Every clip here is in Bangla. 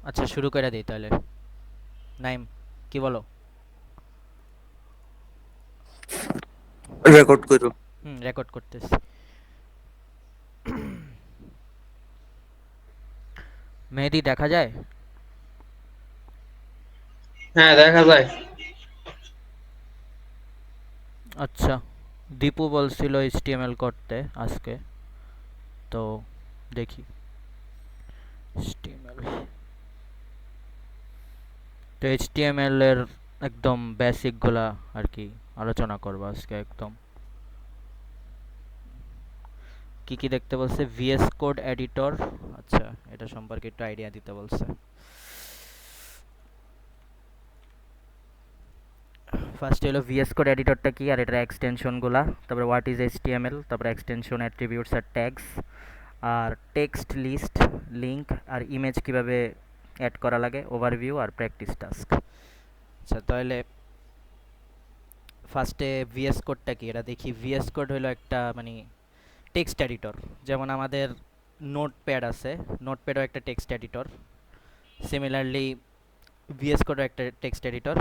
আচ্ছা, শুরু করে দিই তাহলে। নাইম, কি বলো? রেকর্ড করো। রেকর্ড করতেছি। মেহেদি দেখা যায়? হ্যাঁ, দেখা যায়। আচ্ছা, দীপু বলছিল এইচটিএমএল করতে আজকে, তো দেখি। এইচটিএমএল, তো এইচটিএমএল এর একদম বেসিকগুলা আর কি আলোচনা করবো আজকে একদম। কি কি দেখতে বলছে? VS code editor. আচ্ছা, এটা সম্পর্কে একটু আইডিয়া দিতে বলছে। ফার্স্ট হলো ভিএস কোড এডিটরটা কি আর এটার এক্সটেনশনগুলা, তারপরে হোয়াট ইজ এইচটিএমএল, তারপরে এক্সটেনশন অ্যাট্রিবিউটস আর ট্যাগস, আর টেক্সট লিস্ট, লিঙ্ক আর ইমেজ কিভাবে অ্যাড করা লাগে, ওভারভিউ আর প্র্যাকটিস টাস্ক। আচ্ছা, তাহলে ফার্স্টে ভিএস কোডটা কি এটা দেখি। ভিএস কোড হলো একটা মানে টেক্সট এডিটর, যেমন আমাদের নোটপ্যাড আছে, নোটপ্যাডও একটা টেক্সট এডিটর। সিমিলারলি ভিএস কোডও একটা টেক্সট এডিটর,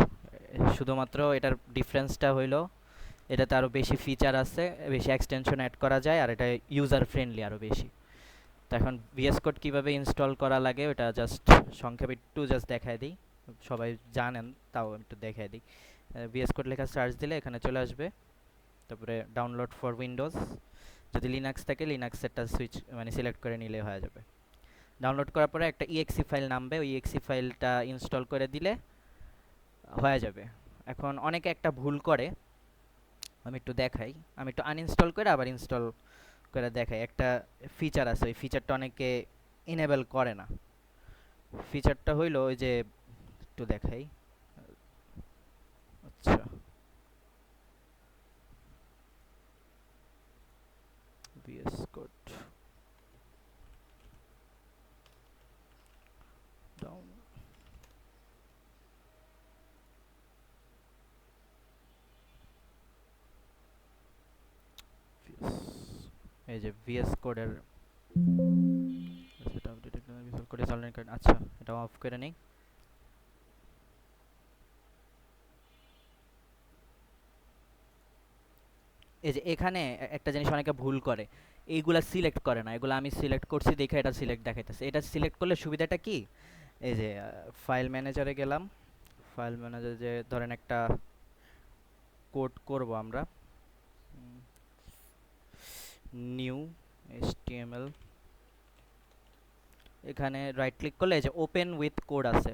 শুধুমাত্র এটার ডিফারেন্সটা হইলো এটাতে আরও বেশি ফিচার আছে, বেশি এক্সটেনশন অ্যাড করা যায়, আর এটা ইউজার ফ্রেন্ডলি আরও বেশি। তো এখন ভিএস কোড কীভাবে ইনস্টল করা লাগে ওটা জাস্ট সংক্ষেপে একটু জাস্ট দেখায় দিই। সবাই জানেন, তাও একটু দেখায় দিই। ভিএস কোড লেখা সার্চ দিলে এখানে চলে আসবে, তারপরে ডাউনলোড ফর উইন্ডোজ, যদি লিনাক্স থাকে লিনাক্সেরটা সুইচ মানে সিলেক্ট করে নিলে হয়ে যাবে। ডাউনলোড করার পরে একটা ইএক্সি ফাইল নামবে, ওই ইএক্সি ফাইলটা ইনস্টল করে দিলে হয়ে যাবে। এখন অনেকে একটা ভুল করে, আমি একটু দেখাই। আমি একটু আনইনস্টল করে আবার ইনস্টল করে দেখাই। একটা ফিচার আছে, ওই ফিচারটা অনেকে ইনেবল করে না। ফিচারটা হইলো ওই যে, একটু দেখাই। আচ্ছা, ভিএস কোড ডাউন, এই যে ভিএস কোডের আচ্ছা, এটা অফ করে নেই। এই যে এখানে একটা জিনিস অনেকে ভুল করে, এইগুলা সিলেক্ট করে না। এগুলো আমি সিলেক্ট করছি দেখে এটা সিলেক্ট দেখাইতেছে। এটা সিলেক্ট করলে সুবিধাটা কি, এই যে ফাইল ম্যানেজারে গেলাম। ফাইল ম্যানেজারে যে ধরেন একটা কোড করব আমরা, নিউ এইচটিএমএল, এখানে রাইট ক্লিক করলে এই যে ওপেন উইথ কোড আছে,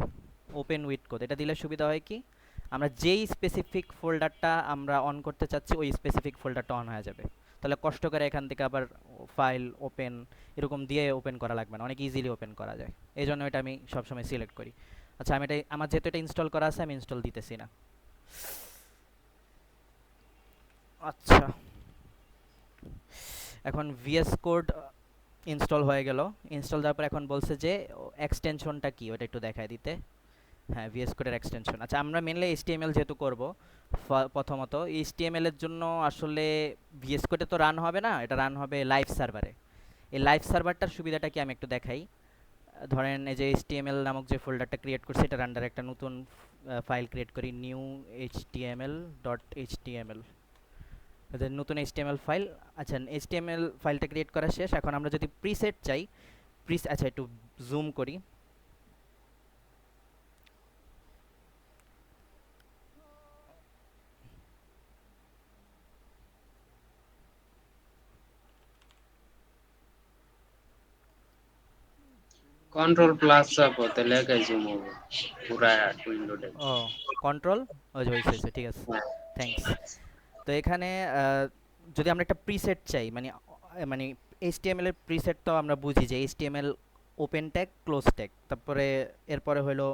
ওপেন উইথ কোড এটা দিলে সুবিধা হয় কি, আমরা যেই স্পেসিফিক ফোল্ডারটা আমরা অন করতে চাচ্ছি ওই স্পেসিফিক ফোল্ডারটা অন হয়ে যাবে। তাহলে কষ্ট করে এখান থেকে আবার ফাইল ওপেন এরকম দিয়ে ওপেন করা লাগবে না, অনেক ইজিলি ওপেন করা যায়। এই জন্য এটা আমি সবসময় সিলেক্ট করি। আচ্ছা, আমি এটা আমার যেহেতু এটা ইনস্টল করা আছে আমি ইনস্টল দিতেছি না। আচ্ছা, এখন ভিএস কোড ইনস্টল হয়ে গেল। ইনস্টল দেওয়ার পর এখন বলছে যে এক্সটেনশনটা কি ওটা একটু দেখায় দিতে। হ্যাঁ, ভিএস কোডের এক্সটেনশন। আচ্ছা, আমরা মেনলি এইচটিএমএল যেহেতু করব, প্রথমত এইচটিএমএল এর জন্য আসলে ভিএস কোডে তো রান হবে না, এটা রান হবে লাইভ সার্ভারে। এই লাইভ সার্ভারটার সুবিধাটা কি আমি একটু দেখাই। ধরেন এই যে এইচটিএমএল নামক যে ফোল্ডারটা ক্রিয়েট করছি এটার আন্ডারে একটা নতুন ফাইল ক্রিয়েট করি, নিউ এইচটিএমএল ডট এইচটিএমএল, নতুন এইচটিএমএল ফাইল। আচ্ছা, এইচটিএমএল ফাইলটা ক্রিয়েট করা শেষ। এখন আমরা যদি প্রিসেট চাই, আচ্ছা একটু জুম করি। কন্ট্রোল প্লাস চাপো তাহলে একাই জুম হবে পুরা উইন্ডোটা। ও, কন্ট্রোল, ওই যে হয়েছে হয়েছে, ঠিক আছে, থ্যাঙ্কস। তো এখানে যদি আমরা একটা প্রিসেট চাই, মানে মানে এইচটিএমএল এর প্রিসেট তো আমরা বুঝি যে HTML open tag close tag, তারপরে এরপরে হলো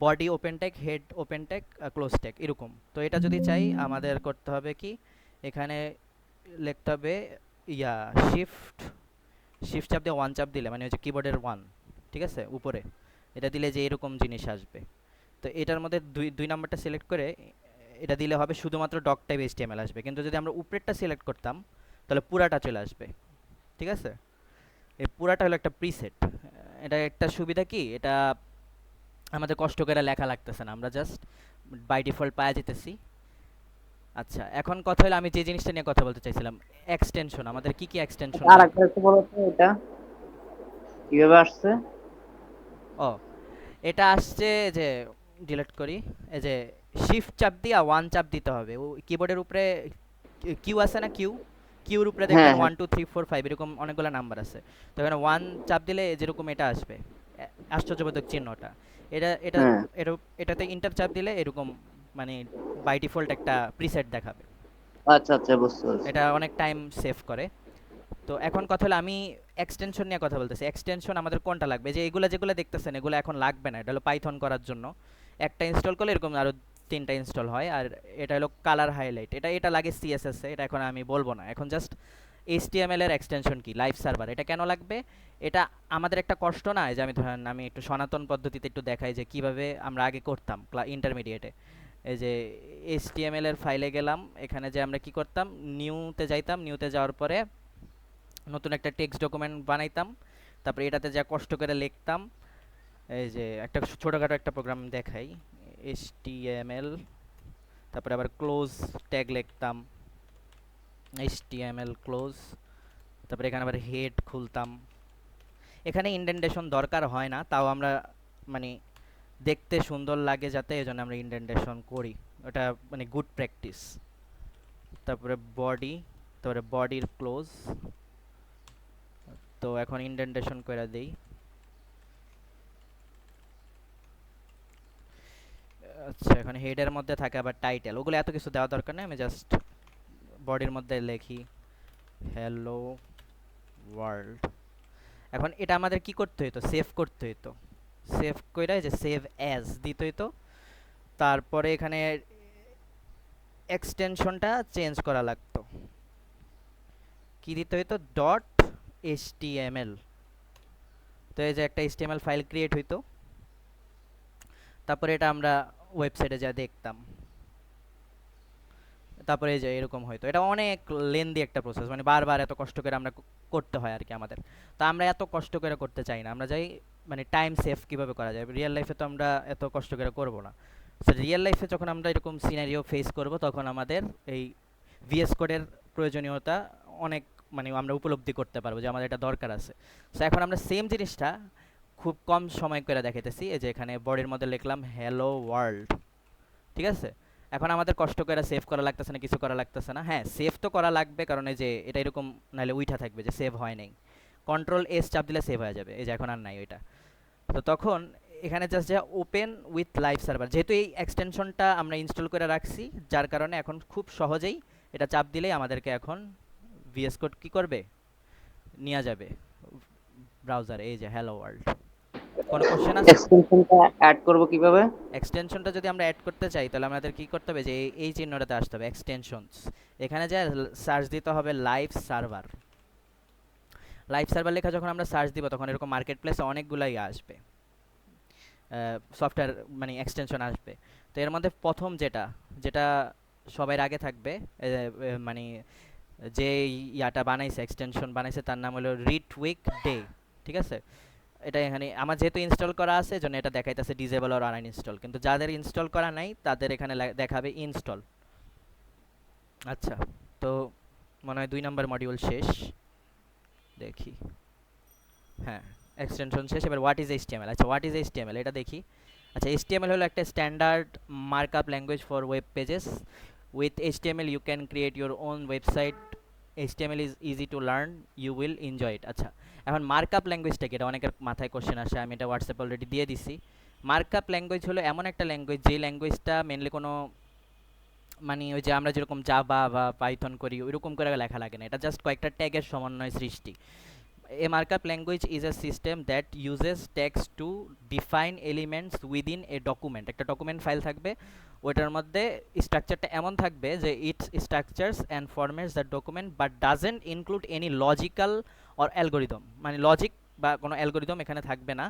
body open tag, head open tag, close tag এরকম। তো এটা যদি চাই আমাদের করতে হবে কি, এখানে লিখতে হবে ইয়া শিফট, চাপ দিয়ে ওয়ান চাপ দিলে মানে হচ্ছে কিবোর্ডের ওয়ান, ঠিক আছে, উপরে এটা দিলে যে এরকম জিনিস আসবে। তো এটার মধ্যে দুই দুই নাম্বারটা সিলেক্ট করে এটা দিলে হবে শুধুমাত্র ডক টাইপ এইচটিএমএল আসবে, কিন্তু যদি আমরা উপরেরটা সিলেক্ট করতাম তাহলে পুরাটা চলে আসবে, ঠিক আছে। এই পুরাটা হলো একটা প্রিসেট। এটা একটা সুবিধা কি, এটা আমাদের কষ্ট করে লেখা লাগতেছে না, আমরা জাস্ট বাই ডিফল্ট পাওয়া যেতেছি। আচ্ছা, এখন কথা হলো আমি যে জিনিসটা নিয়ে কথা বলতে চাইছিলাম, এক্সটেনশন। আমাদের কি কি এক্সটেনশন আর লাগবে? একটা একটু বলো তো এটা কিভাবে আসছে? ও, এটা আসছে যে, ডিলিট করি, এই যে শিফট চাপ দিয়া ওয়ান চাপ দিতে হবে। ও কিবোর্ডের উপরে কিউ আছে না, কিউ, কিউর উপরে হ্যাঁ দেখবেন হ্যাঁ 1 2 3 4 5 এরকম অনেকগুলো নাম্বার আছে। তো এখানে ওয়ান চাপ দিলে যেরকম এটা আসবে, আশ্চর্যবোধক চিহ্নটা। এটা এটা হ্যাঁ। এটা এটাতে ইন্টার চাপ দিলে এরকম মানে বাই ডিফল্ট একটা প্রিসেট দেখাবে। আচ্ছা আচ্ছা, বুঝতে পারছি। এটা অনেক টাইম সেভ করে। তো এখন কথা হলো আমি এক্সটেনশন নিয়ে কথা বলতেছি। এক্সটেনশন আমাদের কোনটা লাগবে? যে এগুলা যেগুলো দেখতেছেন এগুলো এখন লাগবে না, এটা হলো পাইথন করার জন্য। একটা ইনস্টল করলে এরকম আরো তিনটা ইনস্টল হয়। আর এটা হলো কালার হাইলাইট, এটা এটা লাগে সিএসএস এ, এটা এখন আমি বলবো না। এখন জাস্ট এইচটিএমএল এর এক্সটেনশন কি, লাইভ সার্ভার, এটা কেন লাগবে? এটা আমাদের একটা কষ্ট না, এই যে আমি ধরেন আমি একটু সনাতন পদ্ধতিতে একটু দেখাই যে কিভাবে আমরা আগে করতাম ইন্টারমিডিয়েটে। এই যে এইচটিএমএল এর ফাইলে গেলাম, এখানে যে আমরা কি করতাম, নিউতে যাইতাম, নিউতে যাওয়ার পরে নতুন একটা টেক্সট ডকুমেন্ট বানাইতাম, তারপরে এটাতে যা কষ্ট করে লিখতাম। এই যে একটা ছোটোখাটো একটা প্রোগ্রাম দেখাই, এইচটিএমএল, তারপরে আবার ক্লোজ ট্যাগ লিখতাম, এইচটিএমএল ক্লোজ, তারপরে এখানে আবার হেড খুলতাম। এখানে ইন্ডেন্টেশন দরকার হয় না, তাও আমরা মানে দেখতে সুন্দর লাগে যাতে, এই জন্য আমরা ইন্ডেন্টেশন করি, ওটা মানে গুড প্র্যাকটিস। তারপরে বডি, তারপরে বডির ক্লোজ। তো এখন ইন্ডেন্টেশন করে দেই। আচ্ছা, এখন হেডের মধ্যে থাকে আবার টাইটেল, ওগুলো এত কিছু দেওয়া দরকার নেই, আমি জাস্ট বডির মধ্যে লিখি হ্যালো ওয়ার্ল্ড। এখন এটা আমাদের কি করতে হইতো, সেভ করতে হইতো। সেভ কইরা যে সেভ অ্যাজ দিতে হইতো। তারপরে এখানে এক্সটেনশনটা চেঞ্জ করা লাগতো, কি দিতে হইতো, ডট এইচটিএমএল। তো এই যে একটা এইচটিএমএল ফাইল ক্রিয়েট হইতো, তারপরে এটা আমরা ওয়েবসাইটে যা দেখতাম। তারপরে এই যে এরকম হয়তো, এটা অনেক লেন্দি একটা প্রসেস, মানে বারবার এত কষ্ট করে আমরা করতে হয় আর কি আমাদের। তো আমরা এত কষ্ট করে করতে চাই না, আমরা যাই মানে টাইম সেভ কীভাবে করা যায়। রিয়েল লাইফে তো আমরা এত কষ্ট করে করব না। সো রিয়েল লাইফে যখন আমরা এরকম সিনারিও ফেস করব, তখন আমাদের এই ভিএস কোডের প্রয়োজনীয়তা অনেক মানে আমরা উপলব্ধি করতে পারবো যে আমাদের এটা দরকার আছে। সো এখন আমরা সেম জিনিসটা খুব কম সময় করে দেখাইতেছি। এই যে এখানে বডির মধ্যে লিখলাম হ্যালো ওয়ার্ল্ড, ঠিক আছে। এখন আমাদের কষ্ট করে সেভ করা লাগতেছে না, কিছু করা লাগতেছে না। হ্যাঁ, সেভ তো করা লাগবে, কারণ এই যে এটা এরকম নাহলে উইঠা থাকবে যে সেভ হয় নাই। কন্ট্রোল এস চাপ দিলে সেভ হয়ে যাবে, এই যে এখন আর নাই ওইটা। তো তখন এখানে জাস্ট যা ওপেন উইথ লাইভ সার্ভার, যেহেতু এই এক্সটেনশনটা আমরা ইনস্টল করে রাখছি, যার কারণে এখন খুব সহজেই এটা চাপ দিলেই আমাদেরকে এখন ভিএস কোড কি করবে, নিয়ে যাবে ব্রাউজারে। এই যে হ্যালো ওয়ার্ল্ড। কোনো কোশ্চেন আছে? এক্সটেনশনটা অ্যাড করব কিভাবে? এক্সটেনশনটা যদি আমরা অ্যাড করতে চাই, তাহলে আমাদের কি করতে হবে, যে এই চিহ্নটাতে আসতে হবে, এক্সটেনশনস। এখানে যা সার্চ দিতে হবে লাইভ সার্ভার। লাইভ সার্ভার লেখা যখন আমরা সার্চ দিব, তখন এরকম মার্কেট প্লেসে অনেকগুলাই আসবে, সফটওয়্যার মানে এক্সটেনশন আসবে। তো এর মধ্যে প্রথম যেটা যেটা সবার আগে থাকবে, মানে যে ইয়াটা বানাইছে, এক্সটেনশন বানাইছে, তার নাম হলো রিড উইক ডে, ঠিক আছে। এটা এখানে আমার যেহেতু ইনস্টল করা আছে, জন্য এটা দেখাইতেছে ডিসেবল অর আনইনস্টল, কিন্তু যাদের ইনস্টল করা নাই তাদের এখানে দেখাবে ইনস্টল। আচ্ছা, তো মনে হয় 2 নম্বর মডিউল শেষ, দেখি। হ্যাঁ, এক্সটেনশন শেষ। এবার হোয়াট ইজ এইচটিএমএল। আচ্ছা, হোয়াট ইজ এইচটিএমএল এটা দেখি। আচ্ছা, এইচটিএমএল হলো একটা standard markup language for web pages. With HTML you can create your own website. HTML is easy to learn, you will enjoy it. আচ্ছা, এখন মার্কআপ ল্যাঙ্গুয়েজটা কি, এটা অনেকের মাথায় কোশ্চেন আসে, আমি এটা হোয়াটসঅ্যাপ অলরেডি দিয়ে দিছি। মার্কআপ ল্যাঙ্গুয়েজ হলো এমন একটা ল্যাঙ্গুয়েজ, যে ল্যাঙ্গুয়েজটা মেনলি কোনো মানে ওই যে আমরা যেরকম জাভা বা পাইথন করি ওইরকম করে লেখা লাগে না, এটা জাস্ট কয়েকটা ট্যাগের সমন্বয় সৃষ্টি। A markup language is a system that uses text to define elements within a document. একটা ডকুমেন্ট ফাইল থাকবে, ওইটার মধ্যে স্ট্রাকচারটা এমন থাকবে যে it structures and formats the document but doesn't include any logical or algorithm. মানে লজিক বা কোনো অ্যালগোরিদম এখানে থাকবে না,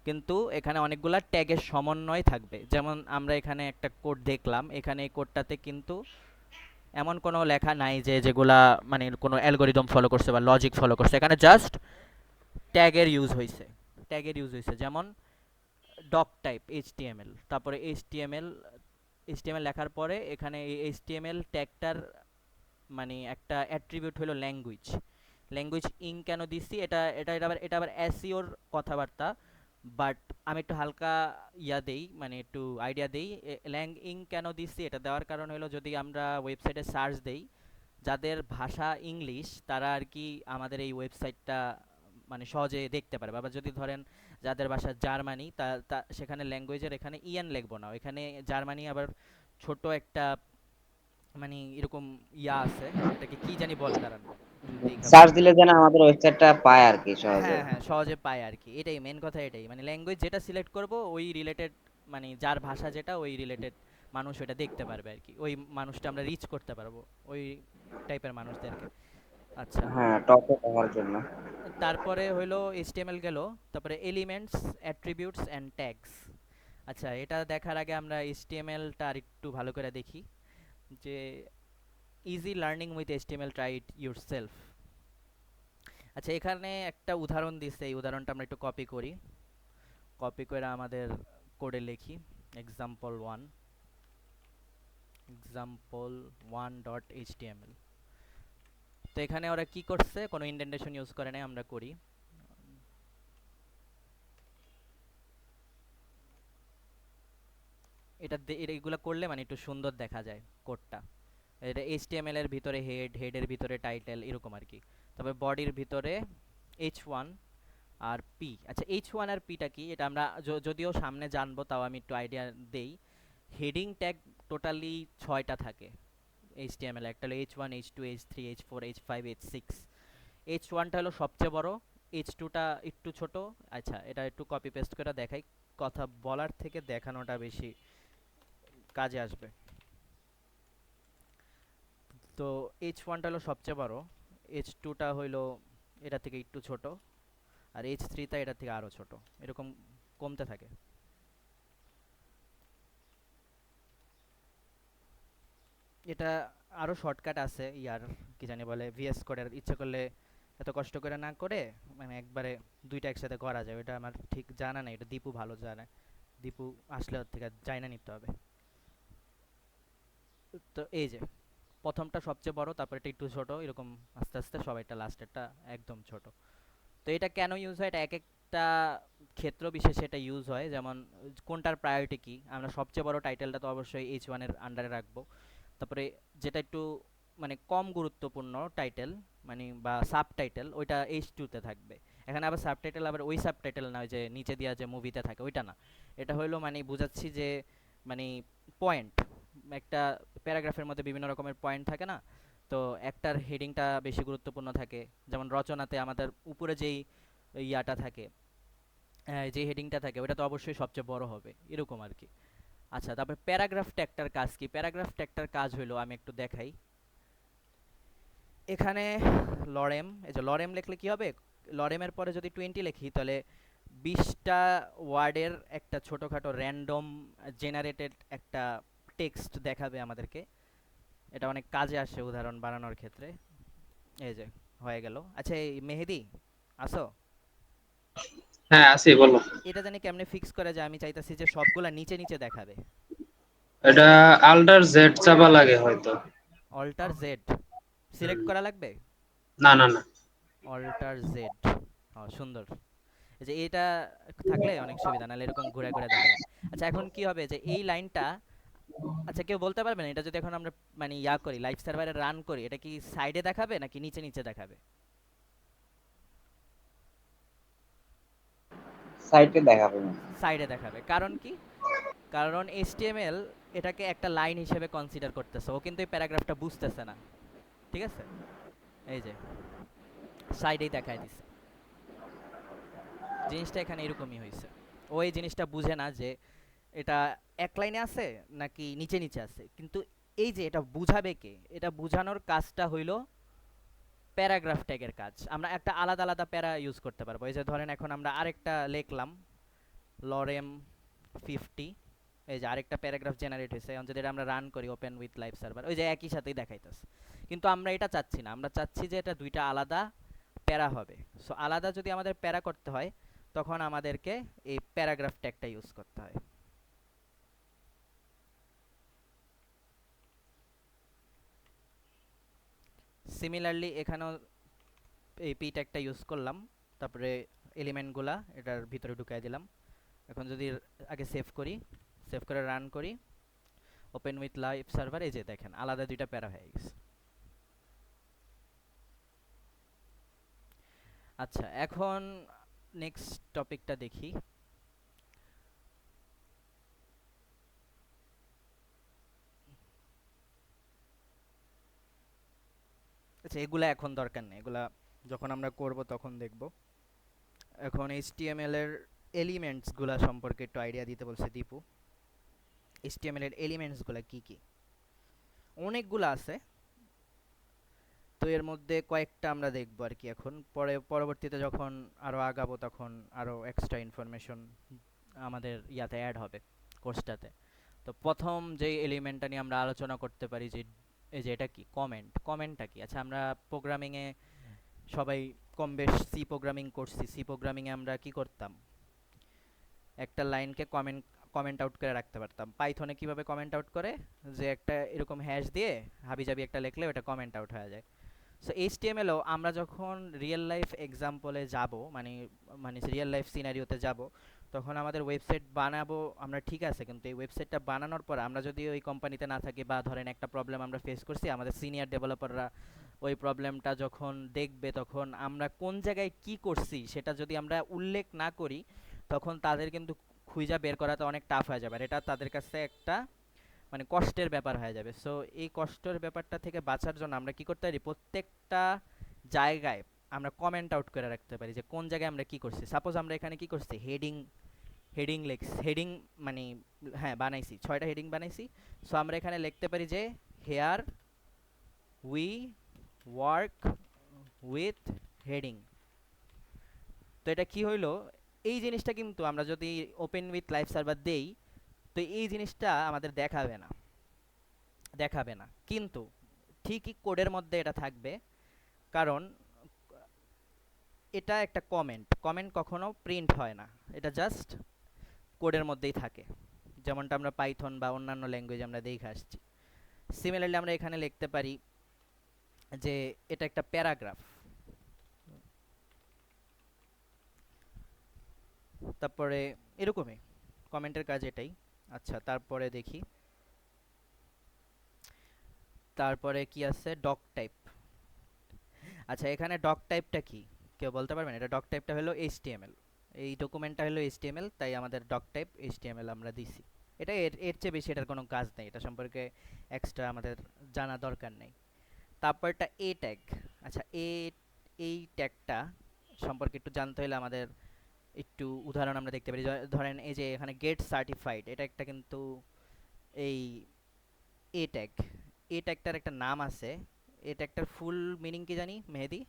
কিন্তু এখানে অনেকগুলা ট্যাগের সমন্বয় থাকবে। যেমন আমরা এখানে একটা কোড দেখলাম, এখানে এই কোডটাতে কিন্তু এমন কোনো লেখা নাই যে যেগুলা মানে কোনো অ্যালগোরিদম ফলো করছে বা লজিক ফলো করছে, এখানে জাস্ট ট্যাগের ইউজ হয়েছে। ট্যাগের ইউজ হয়েছে, যেমন ডক টাইপ এইচটিএমএল, তারপরে এইচটিএমএল লেখার পরে এখানে এই এইচটিএমএল ট্যাগটার মানে একটা অ্যাট্রিবিউট হলো ল্যাঙ্গুয়েজ। ল্যাঙ্গুয়েজ ইং কেন দিচ্ছি, এটা আবার এসইওর কথাবার্তা, বাট আমি একটু হালকা দেই, মানে একটু আইডিয়া দেই। ল্যাং ইং কেন দিচ্ছি, এটা দেওয়ার কারণ হলো যদি আমরা ওয়েবসাইটে সার্চ দেই, যাদের ভাষা ইংলিশ তারা আর কি আমাদের এই ওয়েবসাইটটা মানে সহজে দেখতে পারবে। আবার যদি ধরেন যাদের ভাষা জার্মানি, সেখানে ল্যাঙ্গুয়েজের এখানে ইএন লিখবো না, এখানে জার্মানি আবার ছোট একটা মানে এরকম আছে, এটাকে কি জানি বলে, দাঁড়ান দেখা সার্চ বলতেছি। দিলে যেন আমাদের ওয়েবসাইটটা পায় আর কি সহজে। হ্যাঁ হ্যাঁ, সহজে পায় আর কি, এটাই মেন কথা, এটাই মানে ল্যাঙ্গুয়েজ যেটা সিলেক্ট করব ওই রিলেটেড, মানে যার ভাষা যেটা ওই রিলেটেড মানুষ ওইটা দেখতে পারবে আর কি, ওই মানুষটা আমরা রিচ করতে পারবো ওই টাইপের মানুষদেরকে। আচ্ছা, হ্যাঁ, টপে দেখার জন্য। তারপরে হইলো এইচটিএমএল গেল, তারপরে এলিমেন্টস, অ্যাট্রিবিউটস অ্যান্ড ট্যাগস। আচ্ছা, এটা দেখার আগে আমরা এইচটিএমএলটা আর একটু ভালো করে দেখি, যে easy learning with HTML, try it yourself. আচ্ছা, এখানে একটা উদাহরণ দিচ্ছে, এই উদাহরণটা আমরা একটু কপি করি, কপি করে আমাদের কোডে লিখি example1 ডট এইচটিএমএল। তো এখানে ওরা কি করছে, কোনো ইন্ডেন্টেশন ইউজ করে নাই, আমরা করি। এগুলো করলে মানে একটু সুন্দর দেখা যায় কোডটা। এটা এইচটিএমএল এর ভিতরে হেডের ভিতরে টাইটেল, এরকম আর কি। তবে বডির ভিতরে h1 আর পি। আচ্ছা, h1 আর পিটা কি, এটা আমরা যদিও সামনে জানবো, তাও আমি একটু আইডিয়া দেই। হেডিং ট্যাগ টোটালি 6টা থাকে এইচটিএমএল, একটা হলো h1, h2, h3, h4, h5, h6। h1টা হলো সবচেয়ে বড়, h2টা একটু ছোট। আচ্ছা, এটা একটু কপি পেস্ট করে দেখাই, কথা বলার থেকে দেখানোটা বেশি কাজে আসবে। তো h1টা হলো সবচেয়ে বড়, h2টা হইলো এটা থেকে একটু ছোট, আর h3টা এটা থেকে আরো ছোট, এরকম কমতে থাকে। এটা আরো শর্টকাট আছে, কি জানি বলে, ভিএস কোডের, ইচ্ছে করলে এত কষ্ট করে না করে মানে একবারে দুইটা একসাথে করা যায়। এটা আমার ঠিক জানা নাই, এটা দীপু ভালো জানে, দীপু আসলে ওর থেকে জানা নিতে হবে। তো এই যে প্রথমটা সবচেয়ে বড়, তারপর এটা একটু ছোট, এরকম আস্তে আস্তে সবাইটা লাস্টেরটা একদম ছোট। তো এটা কেন ইউজ হয়, এটা এক একটা ক্ষেত্র বিশেষে এটা ইউজ হয়, যেমন কোনটার প্রায়োরিটি কি, আমরা সবচেয়ে বড় টাইটেলটা তো অবশ্যই h1-এর আন্ডারে রাখবো। তারপরে যেটা একটু মানে কম গুরুত্বপূর্ণ টাইটেল মানে বা সাব টাইটেল, ওইটা h2-তে থাকবে। এখানে আবার সাব টাইটেল আবার ওই সাব টাইটেল না, ওই যে নিচে দেওয়া যে মুভিতে থাকে ওইটা না। এটা হইলো মানে বুঝাচ্ছি যে মানে পয়েন্ট, একটা প্যারাগ্রাফের মধ্যে বিভিন্ন রকমের পয়েন্ট থাকে না, তো একটার হেডিংটা বেশি গুরুত্বপূর্ণ থাকে। যেমন রচনাতে আমাদের উপরে যেই ইয়াটা থাকে, যে হেডিংটা থাকে, ওটা তো অবশ্যই সবচেয়ে বড় হবে, এরকম আর কি। আচ্ছা, তারপর প্যারাগ্রাফ ট্যাগটার কাজ কি, প্যারাগ্রাফ ট্যাগটার কাজ হলো, আমি একটু দেখাই। এখানে লরেম, এই যে লরেম লিখলে কি হবে, লরেমের পরে যদি 20 লিখি তাহলে 20টা ওয়ার্ডের একটা ছোটোখাটো র্যান্ডম জেনারেটেড একটা টেক্সট দেখাবে আমাদেরকে। এটা অনেক কাজে আসে উদাহরণ বানানোর ক্ষেত্রে। এই যে হয়ে গেল। আচ্ছা, এই মেহেদি আসো, হ্যাঁ আছি, বলো। এটা জানি কেমনে ফিক্স করে, যে আমি চাইতেছি যে সবগুলা নিচে নিচে দেখাবে। এটা আল্টার জেড চাপা লাগে হয়তো। অল্টার জেড হুম। সিলেক্ট করা লাগবে, না না না। Alt Z. সুন্দর, এই যে এটা থাকলে অনেক সুবিধা, নাহলে এরকম ঘুরে ঘুরে দেখা লাগে। আচ্ছা, এখন কি হবে যে এই লাইনটা, আচ্ছা কেউ বলতে পারবেন এটা যদি এখন আমরা মানে করি, লাইভ সার্ভারে রান করি, এটা কি সাইডে দেখাবে নাকি নিচে নিচে দেখাবে? সাইটে দেখাবে না। সাইডে দেখাবে, কারণ কি, কারণ এইচটিএমএল এটাকে একটা লাইন হিসেবে কনসিডার করতেছে, ও কিন্তু এই প্যারাগ্রাফটা বুঝতেছে না, ঠিক আছে? এই যে সাইডেই দেখায় দিছে, জিনিসটা এখানে এরকমই হয়েছে। ও এই জিনিসটা বুঝে না যে এটা এক লাইনে আছে নাকি নিচে নিচে আছে, কিন্তু এই যে এটা বুঝাবে কে, এটা বুঝানোর কাজটা হইল প্যারাগ্রাফ ট্যাগের কাজ। আমরা একটা আলাদা আলাদা প্যারা ইউজ করতে পারবো। এই যে ধরেন এখন আমরা আরেকটা লিখলাম লরেম 50, এই যে আরেকটা প্যারাগ্রাফ জেনারেট হয়েছে। এখন যদি এটা আমরা রান করি ওপেন উইথ লাইভ সার্ভার, ওই যে একই সাথেই দেখাইতেছে, কিন্তু আমরা এটা চাচ্ছি না, আমরা চাচ্ছি যে এটা দুইটা আলাদা প্যারা হবে। সো আলাদা যদি আমাদের প্যারা করতে হয়, তখন আমাদেরকে এই প্যারাগ্রাফ ট্যাগটা ইউজ করতে হয়। সিমিলারলি এখানেও এই পি ট্যাগটা ইউজ করলাম, তারপরে এলিমেন্টগুলা এটার ভিতরে ঢুকাই দিলাম। এখন যদি আগে সেভ করি, সেভ করে রান করি, ওপেন উইথ লাইভ সার্ভার, এই যে দেখেন আলাদা দুইটা প্যারা হয়ে গেছে। আচ্ছা, এখন নেক্সট টপিকটা দেখি। আচ্ছা, এগুলা এখন দরকার নেই, এগুলা যখন আমরা করব তখন দেখব। এখন HTML এর এলিমেন্টসগুলা সম্পর্কে একটু আইডিয়া দিতে বলছে দীপু। HTML এর এলিমেন্টসগুলা কি কি? অনেকগুলা আছে, তো এর মধ্যে কয়েকটা আমরা দেখব আর কি। এখন পরবর্তীতে যখন আরো আগাবো তখন আরো এক্সট্রা ইনফরমেশন আমাদের ইয়াতে অ্যাড হবে, কোর্সটাতে। তো প্রথম যে এলিমেন্টটা নিয়ে আমরা আলোচনা করতে পারি, যে এই যে এটা কি কমেন্ট। কমেন্টটা কি? আচ্ছা, আমরা প্রোগ্রামিংয়ে সবাই কম বেশ সি প্রোগ্রামিং করছি। সি প্রোগ্রামিংয়ে আমরা কি করতাম? একটা লাইনকে কমেন্ট আউট করে রাখতে পারতাম। পাইথনে কিভাবে কমেন্ট আউট করে, যে একটা এরকম হ্যাশ দিয়ে হাবিজাবি একটা লিখলে ওটা কমেন্ট আউট হয়ে যায়। সো এইচটিএমএলও আমরা যখন রিয়েল লাইফ এক্সাম্পলে যাব, মানে মানে রিয়েল লাইফ সিনারিওতে যাব, তখন আমাদের ওয়েবসাইট বানাবো আমরা, ঠিক আছে, কিন্তু এই ওয়েবসাইটটা বানানোর পর আমরা যদি ওই কোম্পানিতে না থাকি, বা ধরেন একটা প্রবলেম আমরা ফেস করছি, আমাদের সিনিয়র ডেভেলপাররা ওই প্রবলেমটা যখন দেখবে, তখন আমরা কোন জায়গায় কি করছি সেটা যদি আমরা উল্লেখ না করি, তখন তাদের কিন্তু খুঁজা বের করাটা অনেক টাফ হয়ে যাবে, আর এটা তাদের কাছে একটা মানে কষ্টের ব্যাপার হয়ে যাবে। সো এই কষ্টের ব্যাপারটা থেকে বাঁচার জন্য আমরা কি করতে পারি, প্রত্যেকটা জায়গায় আমরা কমেন্ট আউট করে রাখতে পারি যে কোন জায়গায় আমরা কি করছি। সাপোজ আমরা এখানে কি করছি, হেডিং হেডিং লেখস হেডিং মানে হ্যাঁ বানাইছি, 6টা হেডিং বানাইছি। সো আমরা এখানে লিখতে পারি যে here we work with heading. তো এটা কি হইলো, এই জিনিসটা কিন্তু আমরা যদি ওপেন উইথ লাইভ সার্ভার দেই, তো এই জিনিসটা আমাদের দেখাবে না, কিন্তু ঠিকই কোডের মধ্যে এটা থাকবে। কারণ এটা একটা কমেন্ট, কমেন্ট কখনো প্রিন্ট হয় না, এটা জাস্ট কোডের মধ্যেই থাকে, যেমনটা আমরা পাইথন বা অন্যান্য ল্যাঙ্গুয়েজ আমরা দেখে আসছি। সিমিলারলি আমরা এখানে লিখতে পারি যে এটা একটা প্যারাগ্রাফ, তারপরে এরকমই কমেন্টের কাজ এটাই। আচ্ছা, তারপরে দেখি, তারপরে কি আছে, ডক টাইপ। আচ্ছা, এখানে ডক টাইপটা কি কেউ বলতে পারবেন? এটা ডক টাইপটা হলো এইচটিএমএল, এই ডকুমেন্টটা হলো এইচটিএমএল, তাই আমাদের ডক টাইপ এইচটিএমএল আমরা দিছি। এটা এর চেয়ে বেশি এটার কোনো কাজ নেই, এটা সম্পর্কে এক্সট্রা আমাদের জানা দরকার নেই। তারপরটা এ ট্যাগ। আচ্ছা, এই ট্যাগটা সম্পর্কে একটু জানতে হলে আমাদের একটু উদাহরণ আমরা দেখতে পারি। ধরেন এই যে এখানে গেট সার্টিফাইড, এটা একটা কিন্তু এই এ ট্যাগ। এ ট্যাগটার একটা নাম আছে। এ ট্যাগটার ফুল মিনিং কি জানি মেহেদি?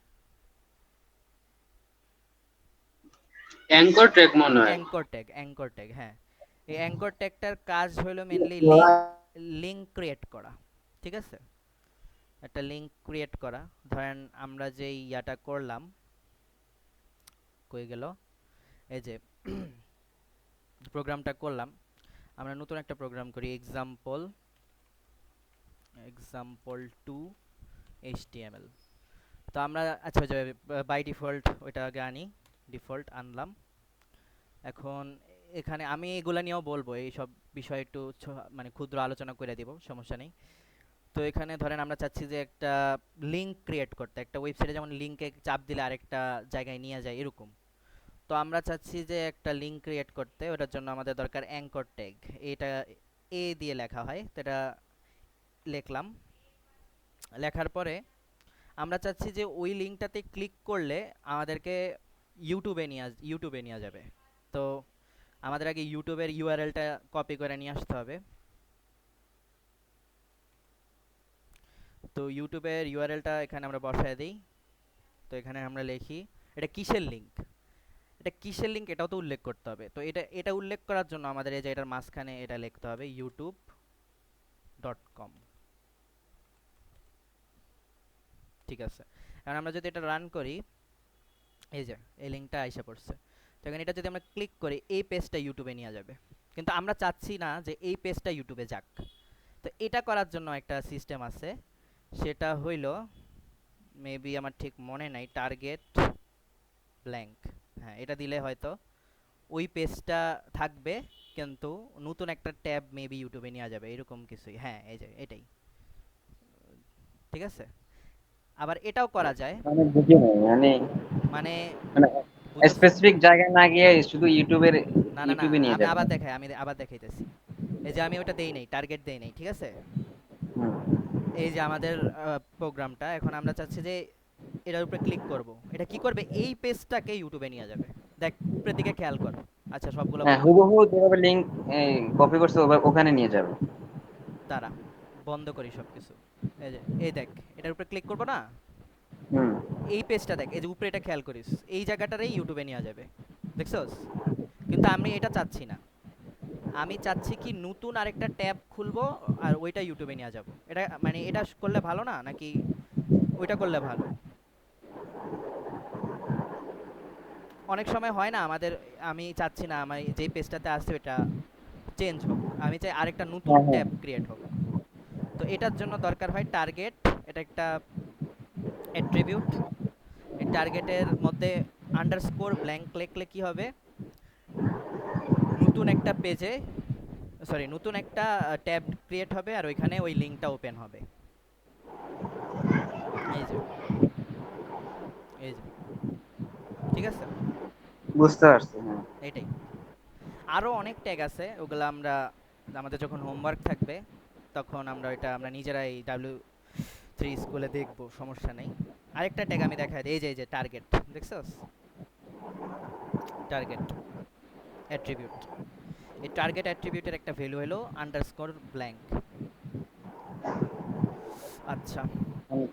অ্যাঙ্কর ট্র্যাক মনে হয়। অ্যাঙ্কর ট্যাগ, হ্যাঁ। এই অ্যাঙ্কর ট্যাগটার কাজ হলো মেনলি লিঙ্ক ক্রিয়েট করা, ঠিক আছে? একটা লিঙ্ক ক্রিয়েট করা। ধরেন আমরা যে ইয়াটা করলাম, কই গেল, এই যে প্রোগ্রামটা করলাম, আমরা নতুন একটা প্রোগ্রাম করি, এক্সাম্পল 2 এইচটিএমএল। তো আমরা আচ্ছা, ওই যে বাই ডিফল্ট ওইটা আগে আনি, ডিফল্ট আনলাম। এখন এখানে আমি এগুলা নিয়েও বলবো, এই সব বিষয় একটু মানে ক্ষুদ্র আলোচনা করে দিব, সমস্যা নেই। তো এখানে ধরেন আমরা চাচ্ছি যে একটা লিঙ্ক ক্রিয়েট করতে, একটা ওয়েবসাইটে যেমন লিঙ্কে চাপ দিলে আরেকটা জায়গায় নিয়ে যায় এরকম। তো আমরা চাচ্ছি যে একটা লিঙ্ক ক্রিয়েট করতে, ওটার জন্য আমাদের দরকার অ্যাঙ্কর ট্যাগ। এটা এ দিয়ে লেখা হয়, তো এটা লিখলাম। লেখার পরে আমরা চাচ্ছি যে ওই লিঙ্কটাতে ক্লিক করলে আমাদেরকে ইউটিউবে নিয়ে যাবে। তো আমাদের আগে ইউটিউবের ইউআরএলটা কপি করে নিয়ে আসতে হবে। তো ইউটিউবের ইউআরএলটা এখানে আমরা বসায় দিই। তো এখানে আমরা লিখি এটা কিসের লিঙ্ক, এটাও তো উল্লেখ করতে হবে। তো এটা উল্লেখ করার জন্য আমাদের এই যে এটার মাঝখানে এটা লিখতে হবে youtube.com, ঠিক আছে? এখন আমরা যদি এটা রান করি, এই যে এই লিঙ্কটা আইসা পড়ছে। তো এখন এটা যদি আমরা ক্লিক করি এই পেজটা ইউটিউবে নিয়ে যাবে, কিন্তু আমরা চাচ্ছি না যে এই পেজটা ইউটিউবে যাক। তো এটা করার জন্য একটা সিস্টেম আছে, সেটা হইল মেবি আমার ঠিক মনে নাই, টার্গেট ব্ল্যাঙ্ক। হ্যাঁ, এটা দিলে হয়তো ওই পেজটা থাকবে, কিন্তু নতুন একটা ট্যাব মেবি ইউটিউবে নেওয়া যাবে, এরকম কিছুই। হ্যাঁ, এই যে এটাই, ঠিক আছে। আবার এটাও করা যায়, মানে বুঝি নাই মানে মানে মানে বুঝছ? স্পেসিফিক জায়গায় না গিয়ে শুধু না না না, ইউটিউবে নিয়ে আমি যাবে। আবার দেখাই, আমি আবার দেখাইতেছি। এই যে আমি ওটা দেই নাই, টার্গেট দেই নাই, ঠিক আছে। হুম। এই যে আমাদের প্রোগ্রামটা, এখন আমরা চাচ্ছি যে এটার উপরে ক্লিক করব। এটা কি করবে, এই পেজটাকে ইউটিউবে নিয়ে যাবে। দেখ উপরের দিকে খেয়াল কর। আচ্ছা, সবগুলো হ্যাঁ, বন্ধ কর। হুবহু যেভাবে লিংক কপি করছে ওখানে নিয়ে যাবে। দাঁড়া, বন্ধ করি সবকিছু। এই যে এই দেখ, এটার উপরে ক্লিক করব না, হুম। এই পেজটা দেখ, এই যে উপরে এটা খেয়াল করিস, এই জায়গাটারেই ইউটিউবে নেওয়া যাবে, দেখছস। কিন্তু আমি এটা চাচ্ছি না, আমি চাচ্ছি কি নতুন আরেকটা ট্যাব খুলবো আর ওইটা ইউটিউবে নিয়ে যাব। এটা মানে এটা করলে ভালো না, নাকি ওইটা করলে ভালো? অনেক সময় হয় না আমাদের, আমি চাচ্ছি না আমার যেই পেজটাতে আছে ওটা চেঞ্জ হোক, আমি চাই আরেকটা নতুন হ্যাঁ, হ্যাঁ। ট্যাব ক্রিয়েট হোক। তো এটার জন্য দরকার হয় টার্গেট, এটা একটা অ্যাট্রিবিউট। এই টার্গেটের মধ্যে আন্ডারস্কোর ব্ল্যাঙ্ক লিখলে কি হবে, নতুন একটা পেজে, সরি নতুন একটা ট্যাব ক্রিয়েট হবে আর ওইখানে ওই লিঙ্কটা ওপেন হবে। এই যে, এই যে, ঠিক আছে, বুঝতে পারছি, হ্যাঁ। এটাই। আরও অনেক ট্যাগ আছে, ওগুলো আমরা আমাদের যখন হোমওয়ার্ক থাকবে তখন আমরা এটা আমরা নিজেরাই W3 স্কুলে দেখব, সমস্যা নেই। আরেকটা ট্যাগ আমি দেখাই দিই, এই যে টার্গেট, দেখছস, টার্গেট অ্যাট্রিবিউট। এই টার্গেট অ্যাট্রিবিউটের একটা ভ্যালু হলো আন্ডারস্কোর ব্ল্যাঙ্ক। আচ্ছা, হুম।